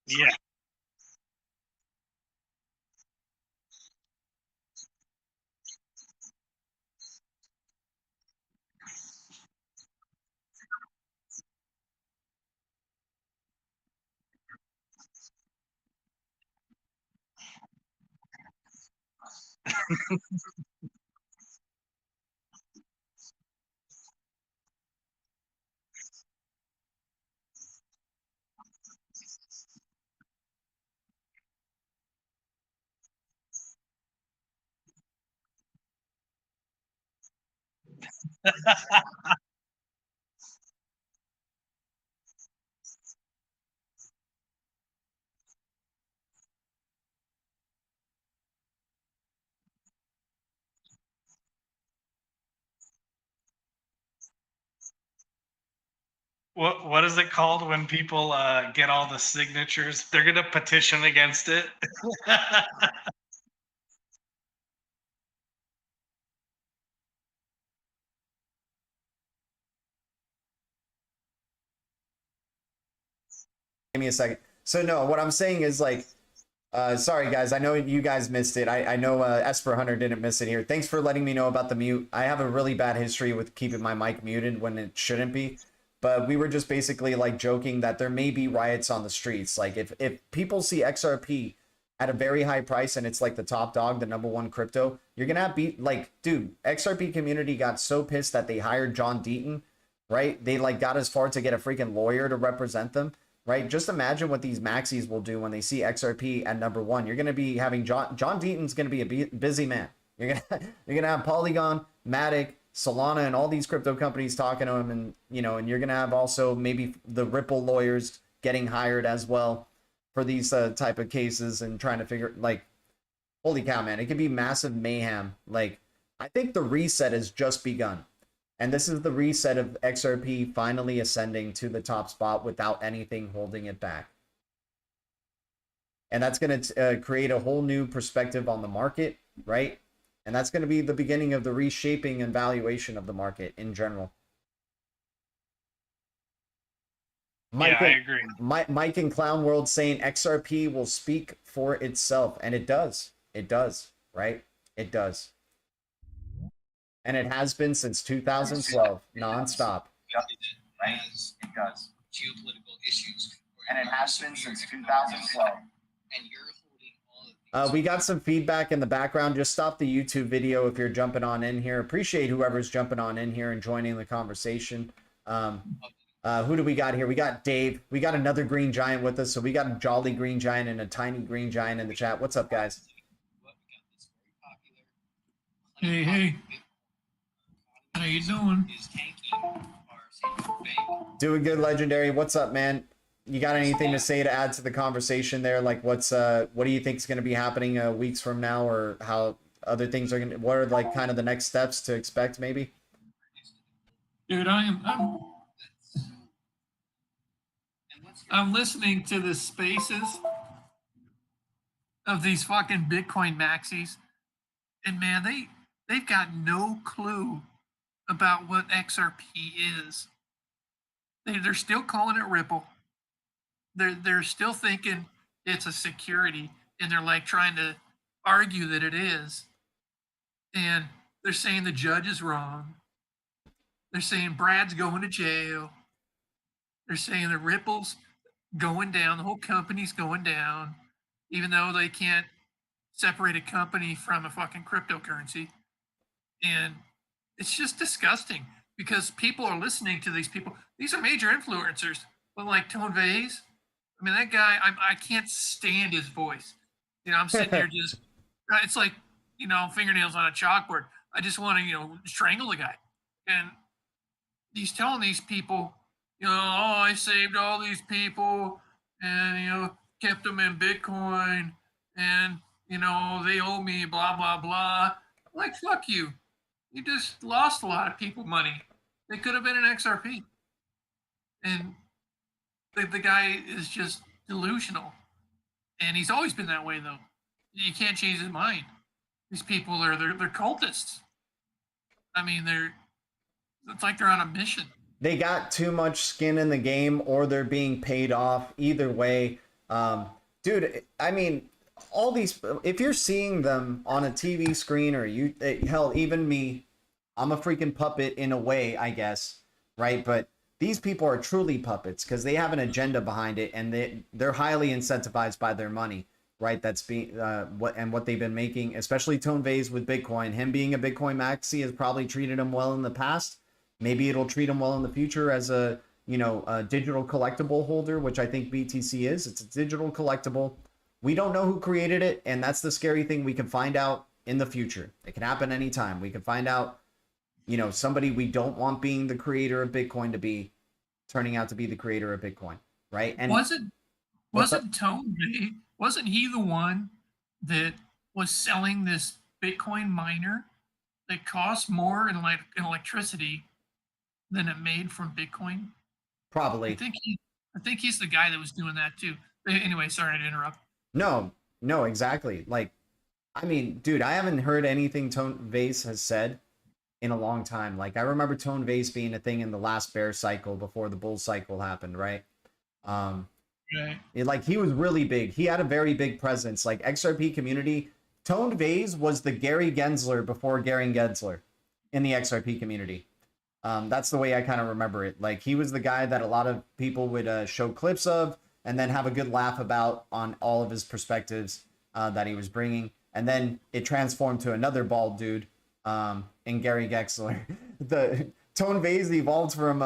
Yeah. What is it called when people get all the signatures? They're gonna petition against it. Give me a second. So no, what I'm saying is like, sorry guys, I know you guys missed it. I know Esper Hunter didn't miss it here. Thanks for letting me know about the mute. I have a really bad history with keeping my mic muted when it shouldn't be. But we were just basically like joking that there may be riots on the streets. Like if people see XRP at a very high price and it's like the top dog, the number one crypto, you're gonna have like, dude, XRP community got so pissed that they hired John Deaton, right? They like got as far to get a freaking lawyer to represent them. Right, just imagine what these maxis will do when they see XRP at number one. You're going to be having John Deaton's going to be a busy man. You're gonna have Polygon, Matic, Solana, and all these crypto companies talking to him, and and you're going to have also maybe the Ripple lawyers getting hired as well for these type of cases and trying to figure, like, holy cow, man, it could be massive mayhem. Like, I think the reset has just begun. And this is the reset of XRP finally ascending to the top spot without anything holding it back. And that's going to create a whole new perspective on the market, right? And that's going to be the beginning of the reshaping and valuation of the market in general. Mike, yeah, I agree. Mike in Clown World saying XRP will speak for itself. And it does. It does, right? It does. And it has been since 2012, nonstop. Right? It does. Geopolitical issues. And it has been since 2012. And you're holding all of these. We got some feedback in the background. Just stop the YouTube video if you're jumping on in here. Appreciate whoever's jumping on in here and joining the conversation. Who do we got here? We got Dave. We got another green giant with us. So we got a jolly green giant and a tiny green giant in the chat. What's up, guys? Hey, hey. How you doing? Doing good, Legendary. What's up, man? You got anything to say to add to the conversation there? Like, what do you think is going to be happening weeks from now, or how other things are going to, what are like kind of the next steps to expect maybe? Dude, I'm listening to the spaces of these fucking Bitcoin maxis, and man, they've got no clue about what XRP is. They're still calling it Ripple. They're still thinking it's a security, and they're like trying to argue that it is. And they're saying the judge is wrong. They're saying Brad's going to jail. They're saying the Ripple's going down, the whole company's going down, even though they can't separate a company from a fucking cryptocurrency. And it's just disgusting because people are listening to these people. These are major influencers, but like Tone Vase. I mean, that guy, I can't stand his voice. You know, I'm sitting there just, it's like, you know, fingernails on a chalkboard. I just want to, you know, strangle the guy. And he's telling these people, you know, oh, I saved all these people and, you know, kept them in Bitcoin and, you know, they owe me blah, blah, blah. Like, fuck you. You just lost a lot of people money. They could have been an XRP. And the guy is just delusional. And he's always been that way, though. You can't change his mind. These people are, they're cultists. I mean, it's like they're on a mission. They got too much skin in the game, or they're being paid off. Either way, dude, I mean, all these, if you're seeing them on a TV screen, or you, hell, even me, I'm a freaking puppet in a way, I guess, right? But these people are truly puppets because they have an agenda behind it, and they're highly incentivized by their money, right? That's being what they've been making, especially Tone Vase with Bitcoin. Him being a Bitcoin maxi has probably treated him well in the past. Maybe it'll treat him well in the future as a, you know, a digital collectible holder, which I think BTC is. It's a digital collectible. We don't know who created it, and that's the scary thing. We can find out in the future. It can happen anytime. We can find out, you know, somebody we don't want being the creator of Bitcoin to be turning out to be the creator of Bitcoin, right? And wasn't Tone Vase, wasn't he the one that was selling this Bitcoin miner that costs more in electricity than it made from Bitcoin? Probably. I think he's the guy that was doing that too. Anyway, sorry to interrupt. No, exactly. Like, I mean, dude, I haven't heard anything Tone Vase has said in a long time. Like, I remember Tone Vase being a thing in the last bear cycle before the bull cycle happened, right? Right. Like, he was really big. He had a very big presence. Like, XRP community, Tone Vase was the Gary Gensler before Gary Gensler in the XRP community. That's the way I kind of remember it. Like, he was the guy that a lot of people would show clips of and then have a good laugh about on all of his perspectives that he was bringing. And then it transformed to another bald dude in Gary Gensler. The Tone Vase evolved from,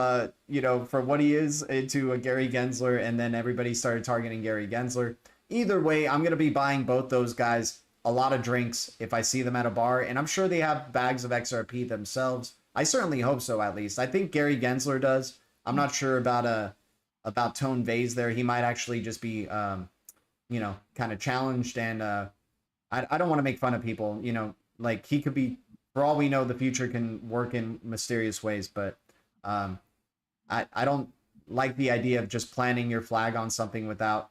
you know, from what he is into a Gary Gensler, and then everybody started targeting Gary Gensler. Either way, I'm going to be buying both those guys a lot of drinks if I see them at a bar, and I'm sure they have bags of XRP themselves. I certainly hope so, at least. I think Gary Gensler does. I'm not sure about Tone Vase there. He might actually just be, you know, kind of challenged, and I don't want to make fun of people, you know, like he could be, for all we know, the future can work in mysterious ways, but I don't like the idea of just planting your flag on something without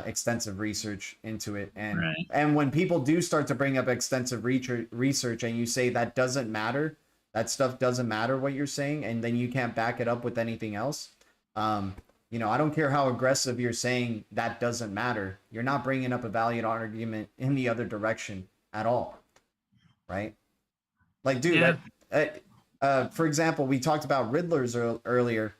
extensive research into it. And Right. And when people do start to bring up extensive research and you say that doesn't matter, that stuff doesn't matter what you're saying, and then you can't back it up with anything else. You know, I don't care how aggressive you're saying that doesn't matter. You're not bringing up a valid argument in the other direction at all, right? Like, dude, Yeah. for example, we talked about Riddlers earlier,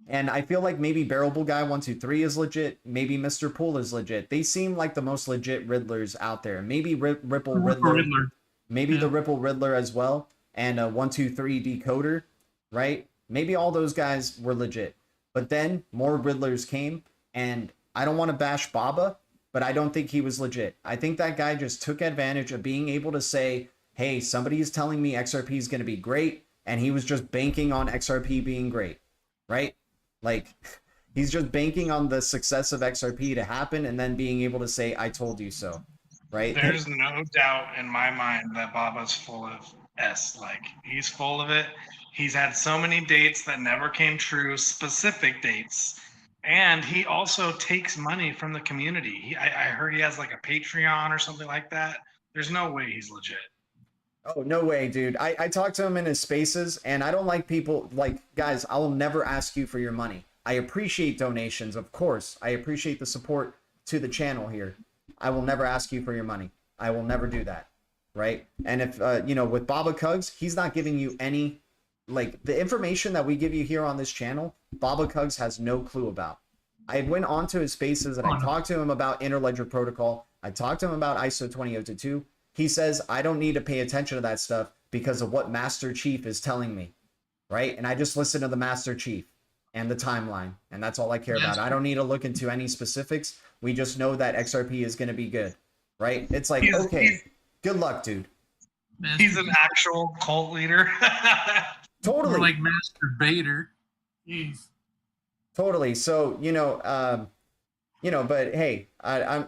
and I feel like maybe Bearable Guy 123 is legit. Maybe Mr. Pool is legit. They seem like the most legit Riddlers out there. Maybe Ripple Riddler. Maybe Yeah. the Ripple Riddler as well, and 123 Decoder, right? Maybe all those guys were legit. But then more Riddlers came, and I don't want to bash Baba, but I don't think he was legit. I think that guy just took advantage of being able to say, hey, somebody is telling me XRP is going to be great, and he was just banking on XRP being great, right? Like, he's just banking on the success of XRP to happen and then being able to say, I told you so, right? There's no doubt in my mind that Baba's full of like he's full of it. He's had so many dates that never came true, specific dates. And he also takes money from the community. I heard he has like a Patreon or something like that. There's no way he's legit. Oh, no way, dude. I talked to him in his spaces, and I don't like people like, guys, I will never ask you for your money. I appreciate donations, of course. I appreciate the support to the channel here. I will never ask you for your money. I will never do that, right? And if, you know, with Baba Cugs, he's not giving you any, like, the information that we give you here on this channel, Baba Cugs has no clue about. I went onto his spaces and I talked to him about Interledger Protocol. I talked to him about ISO 20022. He says, I don't need to pay attention to that stuff because of what Master Chief is telling me, right? And I just listen to the Master Chief and the timeline, and that's all I care about. I don't need to look into any specifics. We just know that XRP is going to be good, right? It's like, okay, good luck, dude. He's an actual cult leader. Totally. Or like Master Bader. Jeez. Totally. So, you know, but hey, I'm.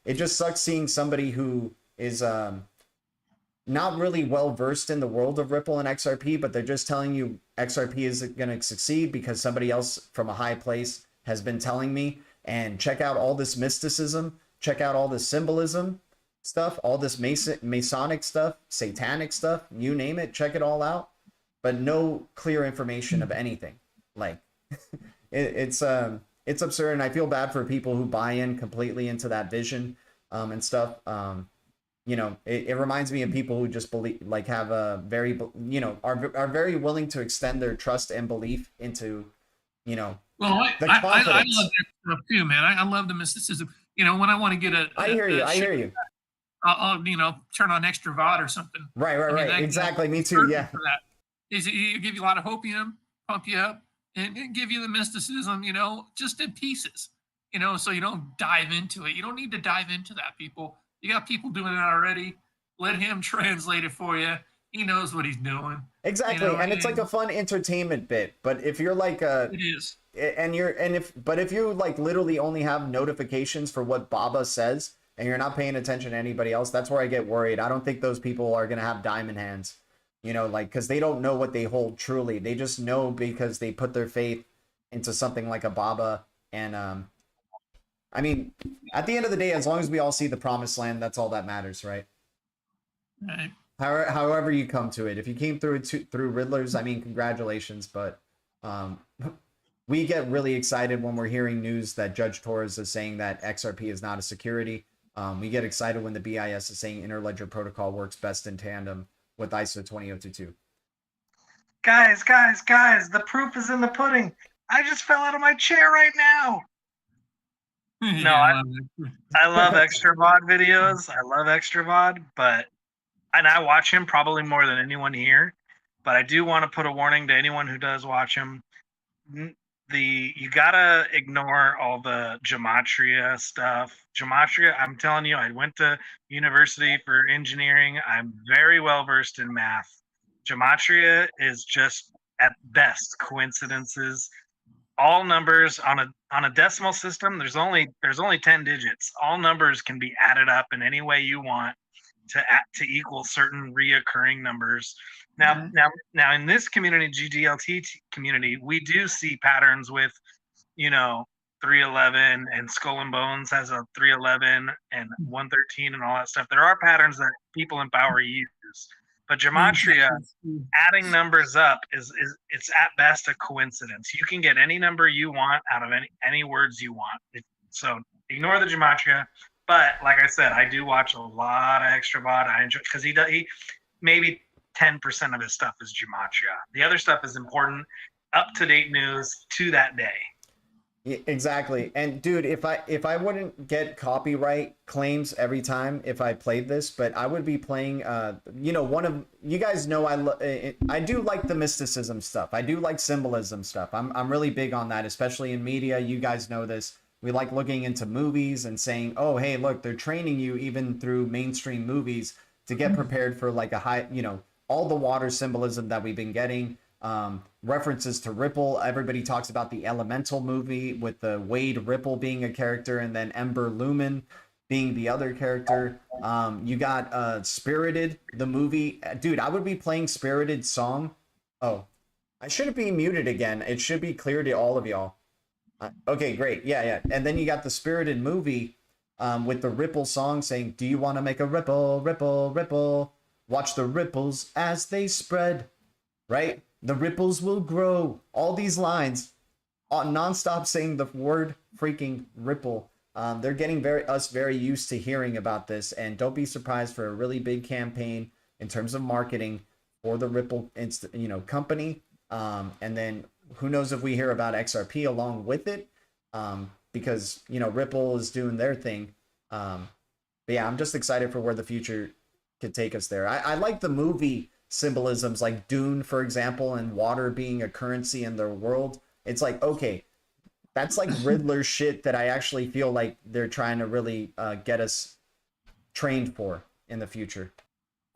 It just sucks seeing somebody who is not really well versed in the world of Ripple and XRP, but they're just telling you XRP is going to succeed because somebody else from a high place has been telling me. And check out all this mysticism, check out all this symbolism stuff, all this Masonic stuff, satanic stuff, you name it, check it all out. But no clear information of anything. Like, it's absurd, and I feel bad for people who buy in completely into that vision and stuff. You know, it reminds me of people who just believe, like, have a very, you know, are very willing to extend their trust and belief into, you know, well, the I confidence. love that stuff too, man. I love the mysticism. You know, when I want to get I hear you. I'll you know, turn on extra VOD or something. Right. Exactly. Me too. Yeah. For that. Is it give you a lot of hopium, pump you up, and give you the mysticism, you know, just in pieces, you know, so you don't dive into it. You don't need to dive into that, people. You got people doing it already. Let him translate it for you. He knows what he's doing. Exactly. You know, and it's like a fun entertainment bit. But if you're like it is. If you like literally only have notifications for what Baba says and you're not paying attention to anybody else, that's where I get worried. I don't think those people are going to have diamond hands, you know, like, because they don't know what they hold truly. They just know because they put their faith into something like a Baba. And I mean, at the end of the day, as long as we all see the promised land, that's all that matters, right? Right. However you come to it. If you came through it through Riddlers, I mean, congratulations. But we get really excited when we're hearing news that Judge Torres is saying that XRP is not a security. We get excited when the BIS is saying Interledger Protocol works best in tandem with ISO 20022. Guys, the proof is in the pudding. I just fell out of my chair right now. No, I love extra VOD videos. I love extra VOD, and I watch him probably more than anyone here. But I do want to put a warning to anyone who does watch him. You gotta ignore all the gematria stuff. Gematria, I'm telling you, I went to university for engineering. I'm very well versed in math. Gematria is just at best coincidences. All numbers on a decimal system, there's only 10 digits. All numbers can be added up in any way you want to equal certain reoccurring numbers. Now in this community, GDLT community, we do see patterns with, you know, 311 and Skull and Bones has a 311 and 113 and all that stuff. There are patterns that people in power use. But gematria, adding numbers up is it's at best a coincidence. You can get any number you want out of any words you want. So ignore the gematria. But like I said, I do watch a lot of extra VOD. I enjoy because he maybe 10% of his stuff is gematria. The other stuff is important, up to date news to that day. Exactly. And dude, if I wouldn't get copyright claims every time if I played this, but I would be playing one of you guys know I do like the mysticism stuff. I do like symbolism stuff. I'm really big on that, especially in media. You guys know this. We like looking into movies and saying, "Oh, hey, look, they're training you even through mainstream movies to get prepared for like a high, all the water symbolism that we've been getting." References to Ripple. Everybody talks about the Elemental movie with the Wade Ripple being a character and then Ember Lumen being the other character. You got Spirited, the movie. Dude, I would be playing Spirited song. Oh, I shouldn't be muted again. It should be clear to all of y'all. Okay, great. Yeah. And then you got the Spirited movie with the Ripple song saying, "Do you want to make a ripple, ripple, ripple? Watch the ripples as they spread." Right? The ripples will grow. All these lines, nonstop saying the word freaking ripple. They're getting very used to hearing about this, and don't be surprised for a really big campaign in terms of marketing for the Ripple, company. And then who knows if we hear about XRP along with it, because Ripple is doing their thing. But yeah, I'm just excited for where the future could take us there. I like the movie symbolisms like Dune, for example, and water being a currency in their world. It's like, okay, that's like Riddler shit that I actually feel like they're trying to really get us trained for in the future.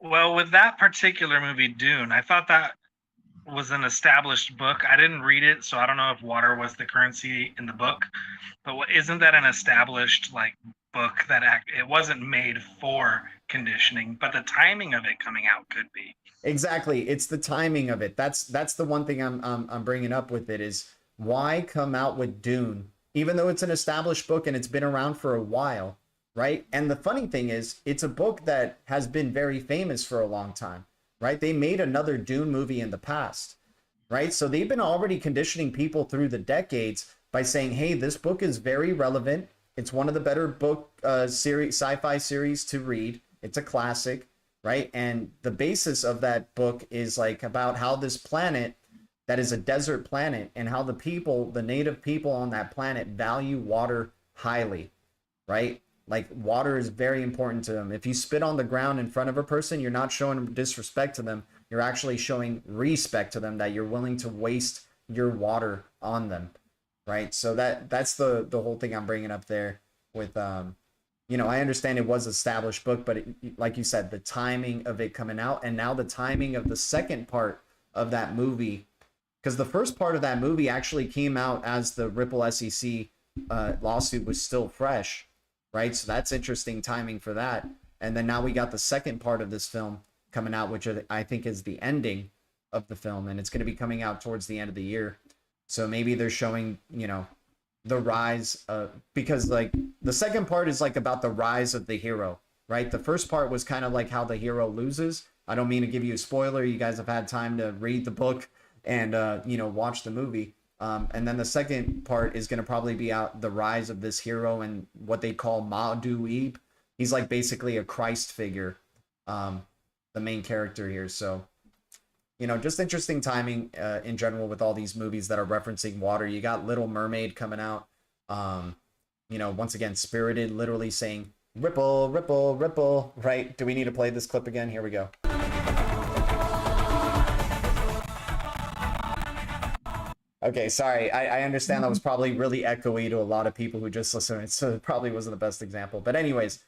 Well, with that particular movie, Dune, I thought that was an established book. I didn't read it, so I don't know if water was the currency in the book. But isn't that an established book that it wasn't made for conditioning, but the timing of it coming out could be. Exactly, it's the timing of it. That's the one thing I'm bringing up with it is why come out with Dune, even though it's an established book and it's been around for a while, right? And the funny thing is, it's a book that has been very famous for a long time, right? They made another Dune movie in the past, right? So they've been already conditioning people through the decades by saying, hey, this book is very relevant. It's one of the better book sci-fi series to read. It's a classic, right? And the basis of that book is about how this planet that is a desert planet and how the native people on that planet value water highly, right? Like water is very important to them. If you spit on the ground in front of a person, you're not showing disrespect to them. You're actually showing respect to them, that you're willing to waste your water on them, right? So that's the whole thing I'm bringing up there with I understand it was an established book, but like you said, the timing of it coming out, and now the timing of the second part of that movie, because the first part of that movie actually came out as the Ripple SEC lawsuit was still fresh, right? So that's interesting timing for that. And then now we got the second part of this film coming out, which I think is the ending of the film, and it's going to be coming out towards the end of the year. So maybe they're showing, the rise because the second part is about the rise of the hero, right? The first part was kind of like how the hero loses. I don't mean to give you a spoiler. You guys have had time to read the book and watch the movie. And then the second part is going to probably be out the rise of this hero and what they call Ma'du'ib. He's basically a Christ figure, the main character here. So just interesting timing in general with all these movies that are referencing water. You got Little Mermaid coming out. Once again, Spirited literally saying ripple, ripple, ripple, right? Do we need to play this clip again? Here we go. Okay, sorry. I understand that was probably really echoey to a lot of people who just listened, so it probably wasn't the best example. But anyways,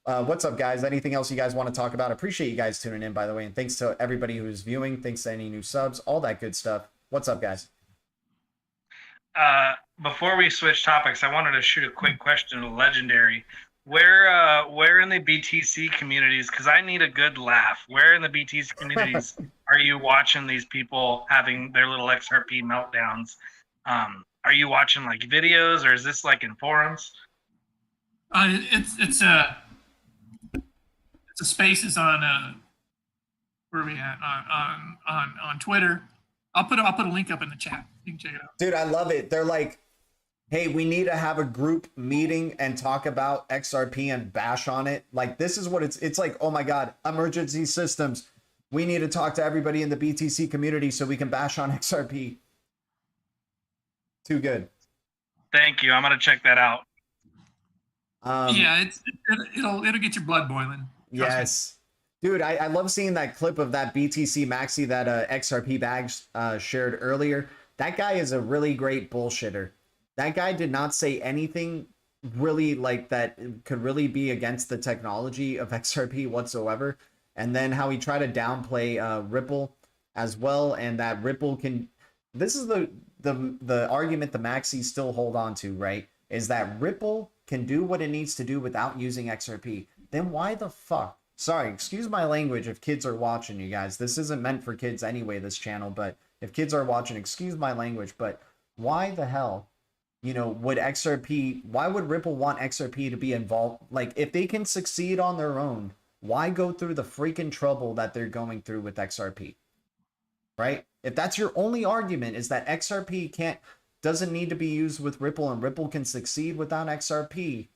what's up, guys? Anything else you guys want to talk about? Appreciate you guys tuning in, by the way, and thanks to everybody who's viewing. Thanks to any new subs, all that good stuff. What's up, guys? Before we switch topics, I wanted to shoot a quick question to Legendary. Where in the BTC communities, because I need a good laugh, where in the BTC communities are you watching these people having their little XRP meltdowns? Are you watching videos, or is this in forums? It's a spaces on where are we at on Twitter. I'll put a link up in the chat. You can check it out. Dude, I love it. They're like, hey, we need to have a group meeting and talk about XRP and bash on it. This is what it's like, oh my God, emergency systems. We need to talk to everybody in the BTC community so we can bash on XRP. Too good. Thank you. I'm gonna check that out. Yeah, it'll get your blood boiling. Trust me. Yes. Dude, I love seeing that clip of that BTC Maxi that XRP Bags shared earlier. That guy is a really great bullshitter. That guy did not say anything really like that could really be against the technology of XRP whatsoever. And then how he tried to downplay Ripple as well, and that Ripple can. This is the argument the Maxis still hold on to, right? Is that Ripple can do what it needs to do without using XRP. Then why the fuck? Sorry, excuse my language if kids are watching, you guys. This isn't meant for kids anyway, this channel, but if kids are watching, excuse my language, but why the hell, would XRP, why would Ripple want XRP to be involved? Like, if they can succeed on their own, why go through the freaking trouble that they're going through with XRP? Right? If that's your only argument, is that XRP doesn't need to be used with Ripple and Ripple can succeed without XRP,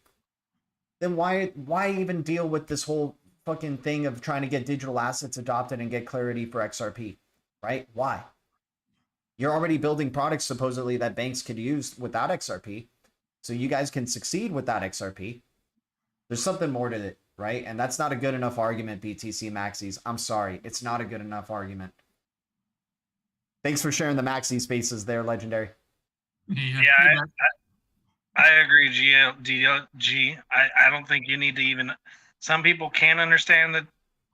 then why even deal with this whole fucking thing of trying to get digital assets adopted and get clarity for XRP, right? Why? You're already building products supposedly that banks could use without XRP, so you guys can succeed without XRP. There's something more to it, right? And that's not a good enough argument, BTC Maxis. I'm sorry, it's not a good enough argument. Thanks for sharing the Maxi spaces there, Legendary. Yeah, I agree, GLG. I don't think you need to even. Some people can understand the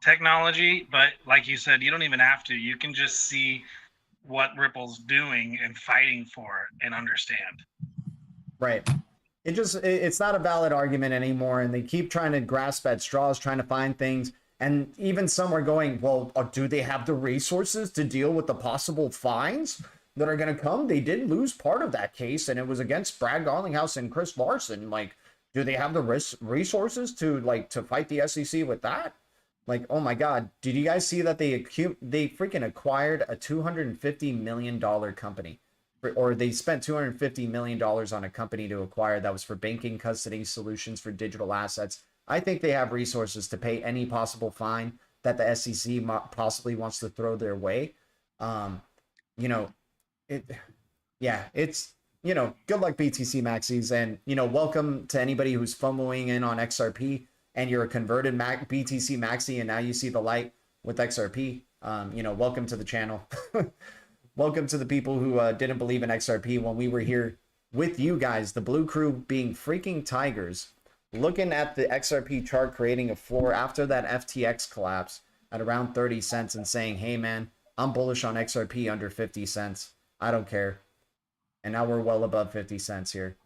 technology, but like you said, you don't even have to. You can just see what Ripple's doing and fighting for it and understand. Right. It's not a valid argument anymore, and they keep trying to grasp at straws, trying to find things. And even some are going, well, do they have the resources to deal with the possible fines that are going to come? They did lose part of that case, and it was against Brad Garlinghouse and Chris Larson. Like, do they have the resources to fight the SEC with that? Like, oh my God, did you guys see that they freaking acquired a $250 million company, or they spent $250 million on a company to acquire that was for banking custody solutions for digital assets? I think they have resources to pay any possible fine that the SEC possibly wants to throw their way. It's good luck, BTC Maxis, and welcome to anybody who's FOMOing in on XRP and you're a converted BTC Maxi and now you see the light with XRP. Welcome to the channel. Welcome to the people who didn't believe in XRP when we were here with you guys, the Blue Crew being freaking tigers, looking at the XRP chart, creating a floor after that FTX collapse at around 30 cents and saying, hey man, I'm bullish on XRP under 50 cents. I don't care. And now we're well above 50 cents here.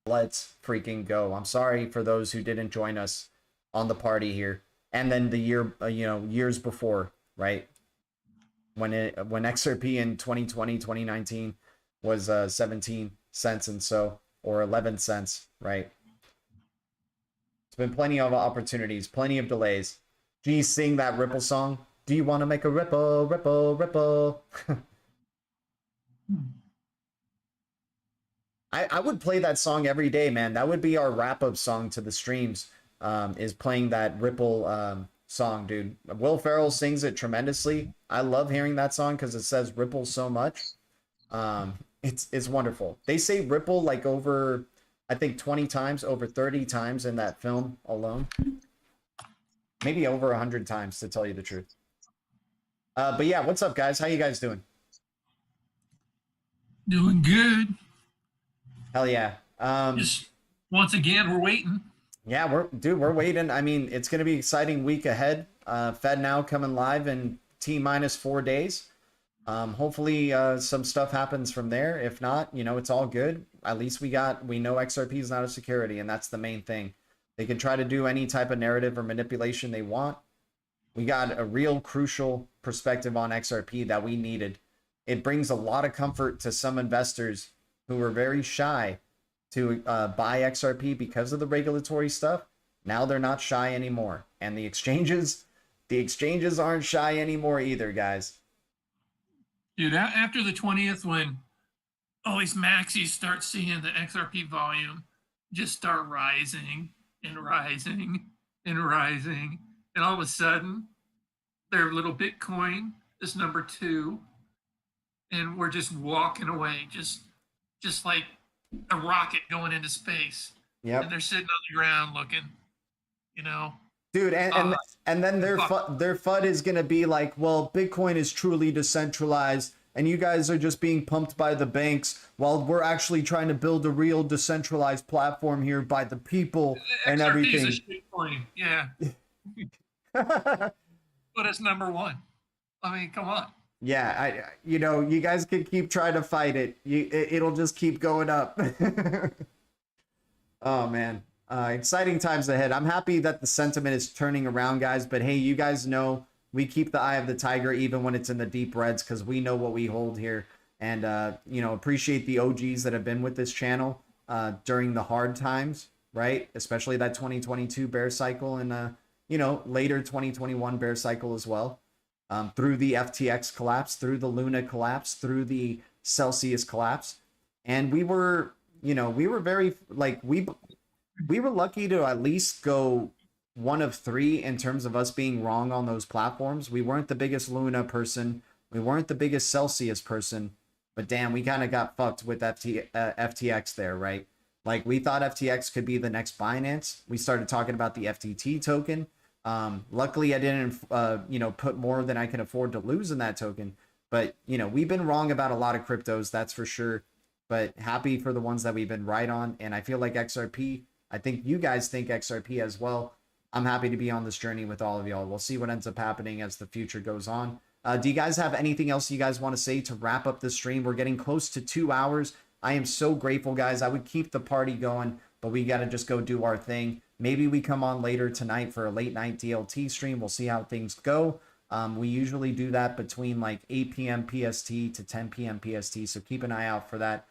Let's freaking go. I'm sorry for those who didn't join us on the party here. And then the years before, right? When XRP in 2020, 2019 was 17 cents and so, or 11 cents, right? It's been plenty of opportunities, plenty of delays. Geez, sing that Ripple song. Do you want to make a ripple, ripple, ripple? I would play that song every day, man. That would be our wrap-up song to the streams, is playing that Ripple song, dude. Will Ferrell sings it tremendously. I love hearing that song because it says Ripple so much. It's wonderful. They say Ripple like over, I think 20 times, over 30 times in that film alone. Maybe over 100 times, to tell you the truth. But yeah, what's up, guys? How you guys doing? Doing good. Hell yeah. Just once again, we're waiting. Yeah, we're waiting. I mean, it's going to be an exciting week ahead. Fed now coming live in T-minus 4 days. Hopefully some stuff happens from there. If not, it's all good. At least we know XRP is not a security, and that's the main thing. They can try to do any type of narrative or manipulation they want. We got a real crucial perspective on XRP that we needed. It brings a lot of comfort to some investors who were very shy to buy XRP because of the regulatory stuff. Now they're not shy anymore. And the exchanges aren't shy anymore either, guys. Dude, after the 20th, when all these maxis start seeing the XRP volume just start rising and rising and rising, and all of a sudden, their little Bitcoin is number 2, and we're just walking away, just like a rocket going into space, Yep. and they're sitting on the ground looking, you know. Dude, and then their FUD is gonna be like, well, Bitcoin is truly decentralized, and you guys are just being pumped by the banks, while we're actually trying to build a real decentralized platform here by the people and XRP everything. is a shit coin, yeah. But it's number one. I mean, come on. Yeah, you guys can keep trying to fight it. It'll just keep going up. Oh man. Exciting times ahead. I'm happy that the sentiment is turning around, guys. But hey, you guys know we keep the eye of the tiger even when it's in the deep reds, because we know what we hold here. And appreciate the OGs that have been with this channel during the hard times, right? Especially that 2022 bear cycle and later 2021 bear cycle as well. Through the FTX collapse, through the Luna collapse, through the Celsius collapse, and we were very we were lucky to at least go one of three in terms of us being wrong on those platforms. We weren't the biggest Luna person. We weren't the biggest Celsius person. But damn, we kind of got fucked with FTX there, right? Like, we thought FTX could be the next Binance. We started talking about the FTT token. Luckily, I didn't, put more than I can afford to lose in that token. But, we've been wrong about a lot of cryptos, that's for sure. But happy for the ones that we've been right on. And I feel like XRP, I think you guys think XRP as well. I'm happy to be on this journey with all of y'all. We'll see what ends up happening as the future goes on. Do you guys have anything else you guys want to say to wrap up the stream? We're getting close to 2 hours. I am so grateful, guys. I would keep the party going, but we got to just go do our thing. Maybe we come on later tonight for a late night DLT stream. We'll see how things go. We usually do that between like 8 p.m. PST to 10 p.m. PST, so keep an eye out for that.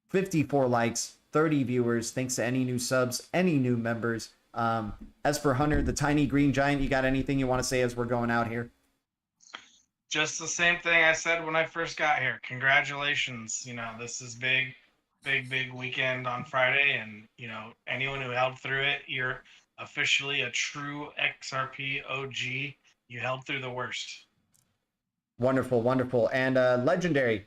54 likes, 30 viewers. Thanks to any new subs, any new members. As for Hunter, the tiny green giant, you got anything you want to say as we're going out here? Just the same thing I said when I first got here. Congratulations. This is big weekend on Friday. And, anyone who held through it, you're officially a true XRP OG. You held through the worst. Wonderful, wonderful. And Legendary,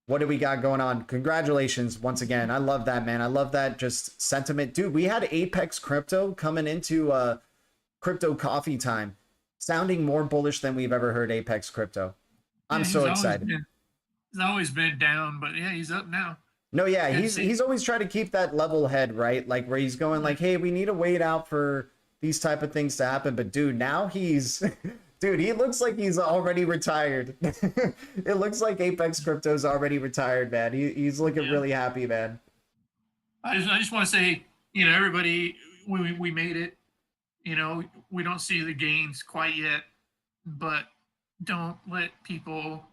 what do we got going on? Congratulations once again. I love that, man. I love that just sentiment. Dude, we had Apex Crypto coming into Crypto Coffee Time, sounding more bullish than we've ever heard Apex Crypto. I'm so excited. He's always been down, but yeah, he's up now. No, yeah, he's always tried to keep that level head, right? Like, where he's going like, hey, we need to wait out for these type of things to happen. But dude, now he's dude, he looks like he's already retired. It looks like Apex Crypto's already retired, man. He's looking really happy, man. I just want to say, everybody, we made it. We don't see the gains quite yet, but don't let people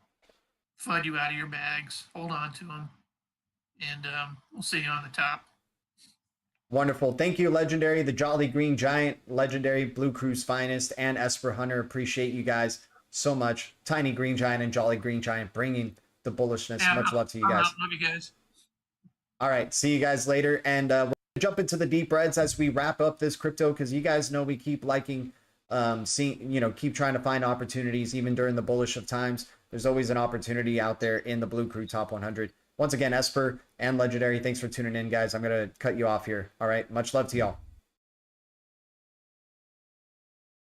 FUD you out of your bags. Hold on to them, and we'll see you on the top. Wonderful. Thank you, Legendary, the Jolly Green Giant, Legendary, Blue Crew's Finest, and Esper Hunter. Appreciate you guys so much. Tiny Green Giant and Jolly Green Giant bringing the bullishness. Yeah, much love to you guys. Love you guys. All right. See you guys later. And we'll jump into the deep reds as we wrap up this crypto, because you guys know we keep liking, keep trying to find opportunities even during the bullish of times. There's always an opportunity out there in the Blue Crew Top 100. Once again, Esper and Legendary, thanks for tuning in, guys. I'm going to cut you off here. All right. Much love to y'all.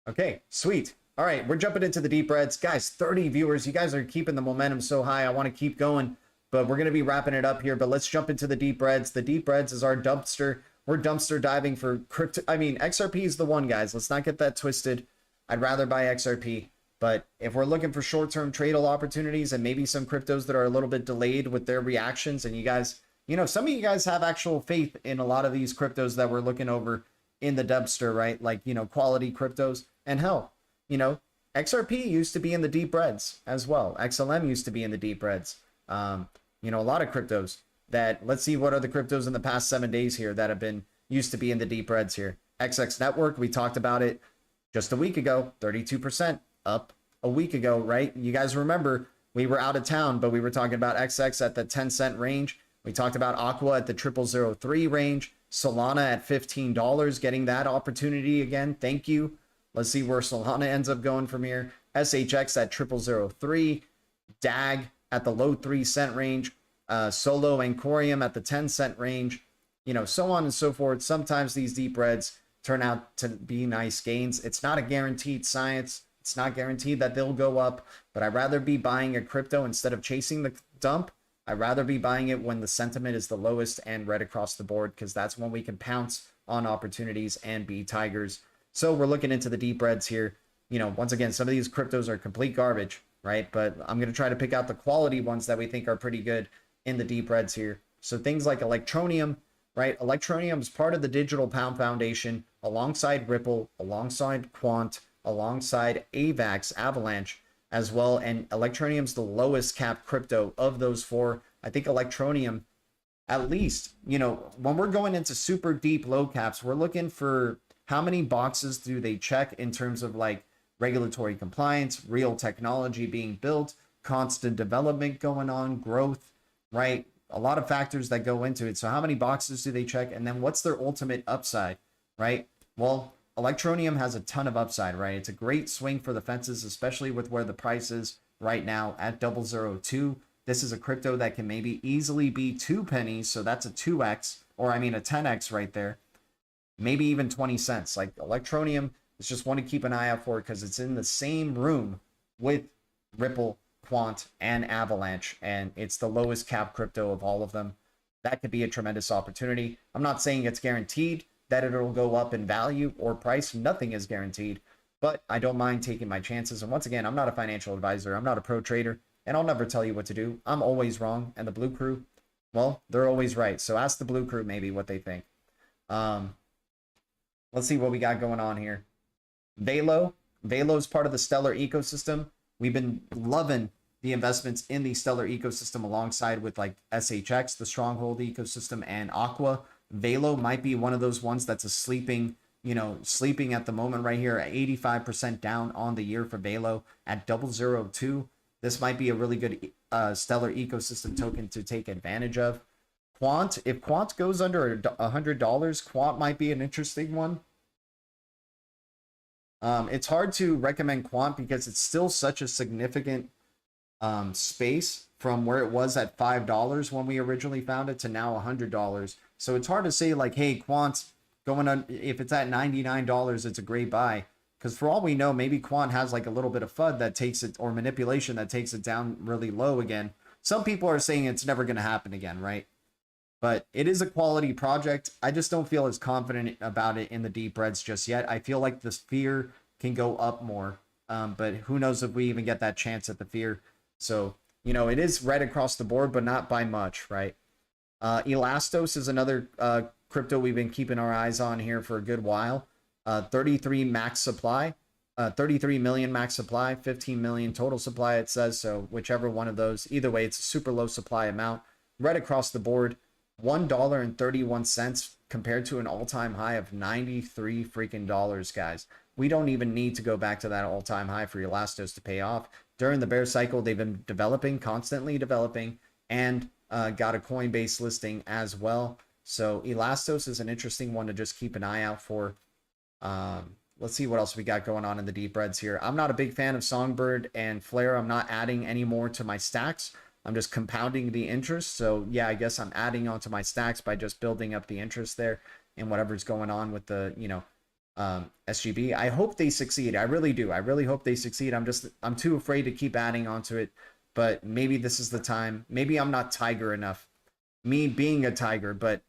Okay, sweet. All right, we're jumping into the deep reds. Guys, 30 viewers. You guys are keeping the momentum so high. I want to keep going, but we're going to be wrapping it up here. But let's jump into the deep reds. The deep reds is our dumpster. We're dumpster diving for crypto. I mean, XRP is the one, guys. Let's not get that twisted. I'd rather buy XRP. But if we're looking for short-term trade opportunities and maybe some cryptos that are a little bit delayed with their reactions, and you guys, some of you guys have actual faith in a lot of these cryptos that we're looking over in the dumpster, right? Like, quality cryptos. And hell, XRP used to be in the deep reds as well. XLM used to be in the deep reds. A lot of cryptos that, let's see what are the cryptos in the past 7 days here that have been used to be in the deep reds here. XX Network, we talked about it just a week ago, 32%. Up a week ago, right? You guys remember we were out of town, but we were talking about XX at the 10-cent range. We talked about Aqua at the 0003 range, Solana at $15, getting that opportunity again. Thank you. Let's see where Solana ends up going from here. SHX at 0003, DAG at the low 3-cent range, Solo and Corium at the 10-cent range, you know, so on and so forth. Sometimes these deep reds turn out to be nice gains. It's not a guaranteed science. It's not guaranteed that they'll go up, but I'd rather be buying a crypto instead of chasing the dump. I'd rather be buying it when the sentiment is the lowest and red across the board, because that's when we can pounce on opportunities and be tigers. So we're looking into the deep reds here. You know, once again, some of these cryptos are complete garbage, right? But I'm going to try to pick out the quality ones that we think are pretty good in the deep reds here. So things like Electronium, right? Electronium is part of the Digital Pound Foundation alongside Ripple, alongside Quant, alongside AVAX, Avalanche as well. And Electronium's the lowest cap crypto of those four. I think Electronium, at least, you know, when we're going into super deep low caps, we're looking for how many boxes do they check in terms of like regulatory compliance, real technology being built, constant development going on, growth, right? A lot of factors that go into it. So how many boxes do they check? And then what's their ultimate upside, right? Well, Electronium has a ton of upside, right? It's a great swing for the fences, especially with where the price is right now at 0.002. This is a crypto that can maybe easily be 2 pennies. So that's a 2x, or I mean a 10x right there. Maybe even 20 cents. Like Electronium is just one to keep an eye out for, because it's in the same room with Ripple, Quant, and Avalanche, and it's the lowest cap crypto of all of them. That could be a tremendous opportunity. I'm not saying it's guaranteed that it'll go up in value or price. Nothing is guaranteed, but I don't mind taking my chances. And once again, I'm not a financial advisor. I'm not a pro trader, and I'll never tell you what to do. I'm always wrong. And the Blue Crew, well, they're always right. So ask the Blue Crew maybe what they think. Let's see what we got going on here. Velo. Velo's part of the Stellar ecosystem. We've been loving the investments in the Stellar ecosystem alongside with like SHX, the Stronghold ecosystem, and Aqua. Velo might be one of those ones that's a sleeping at the moment right here at 85% down on the year for Velo at 0.002. This might be a really good Stellar ecosystem token to take advantage of. Quant, if Quant goes under $100, Quant might be an interesting one. It's hard to recommend Quant because it's still such a significant space from where it was at $5 when we originally found it to now $100. So it's hard to say like, hey, Quant's going on, if it's at $99, it's a great buy. Because for all we know, maybe Quant has like a little bit of FUD that takes it, or manipulation that takes it down really low again. Some people are saying it's never going to happen again, right? But it is a quality project. I just don't feel as confident about it in the deep reds just yet. I feel like the fear can go up more. But who knows if we even get that chance at the fear. So, you know, it is red across the board, but not by much, right? Elastos is another crypto we've been keeping our eyes on here for a good while. 33 max supply, 33 million max supply, 15 million total supply, it says. So whichever one of those, either way, it's a super low supply amount. Red across the board, $1.31 compared to an all-time high of 93 freaking dollars, guys. We don't even need to go back to that all-time high for Elastos to pay off. During the bear cycle, they've been developing, constantly developing, and got a Coinbase listing as well. So Elastos is an interesting one to just keep an eye out for. Let's see what else we got going on in the deep reds here. I'm not a big fan of Songbird and Flare. I'm not adding any more to my stacks. I'm just compounding the interest. So yeah, I guess I'm adding onto my stacks by just building up the interest there and whatever's going on with the, SGB. I hope they succeed. I really do. I really hope they succeed. I'm too afraid to keep adding onto it, but maybe this is the time. Maybe I'm not tiger enough. Me being a tiger, but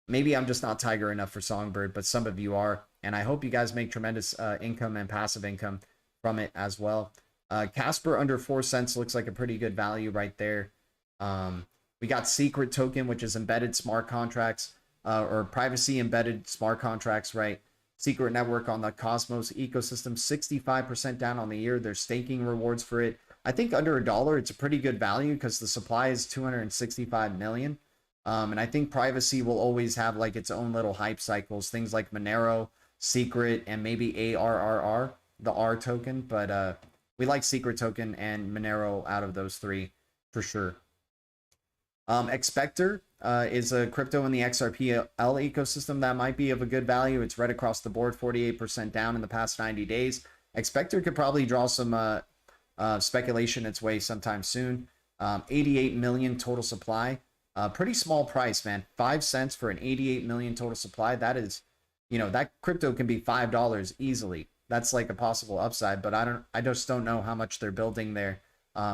maybe I'm just not tiger enough for Songbird, but some of you are. And I hope you guys make tremendous income and passive income from it as well. Casper under 4 cents looks like a pretty good value right there. We got Secret Token, which is embedded smart contracts, or privacy embedded smart contracts, right? Secret Network on the Cosmos ecosystem, 65% down on the year. There's staking rewards for it. I think under $1, it's a pretty good value because the supply is 265 million. And I think privacy will always have like its own little hype cycles, things like Monero, Secret, and maybe ARRR, the R token. But we like Secret Token and Monero out of those three for sure. Expector is a crypto in the XRP ecosystem that might be of a good value. It's red across the board, 48% down in the past 90 days. Expector could probably draw some speculation its way sometime soon. 88 million total supply. Pretty small price, man. 5 cents for an 88 million total supply. That is, you know, that crypto can be $5 easily. That's like a possible upside, but I just don't know how much they're building there.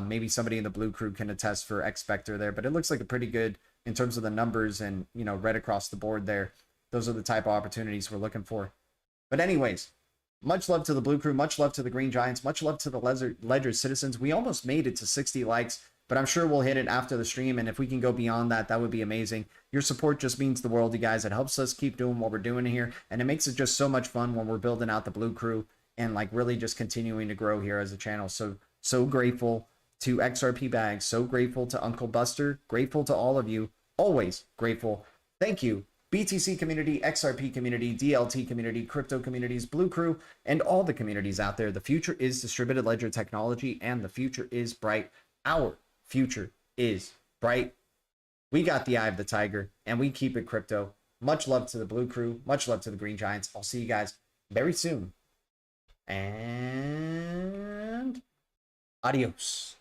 Maybe somebody in the Blue Crew can attest for X Vector there, but it looks like a pretty good in terms of the numbers and, you know, right across the board there. Those are the type of opportunities we're looking for. But anyways, much love to the Blue Crew, much love to the Green Giants, much love to the Ledger Citizens. We almost made it to 60 likes, but I'm sure we'll hit it after the stream, and if we can go beyond that, that would be amazing. Your support just means the world, you guys. It helps us keep doing what we're doing here, and it makes it just so much fun when we're building out the Blue Crew and like really just continuing to grow here as a channel. So grateful to XRP Bags, so grateful to Uncle Buster, grateful to all of you, always grateful. Thank you, BTC community, XRP community, DLT community, crypto communities, Blue Crew, and all the communities out there. The future is distributed ledger technology, and the future is bright. Our future is bright. We got the eye of the tiger, and we keep it crypto. Much love to the Blue Crew. Much love to the Green Giants. I'll see you guys very soon. And adios.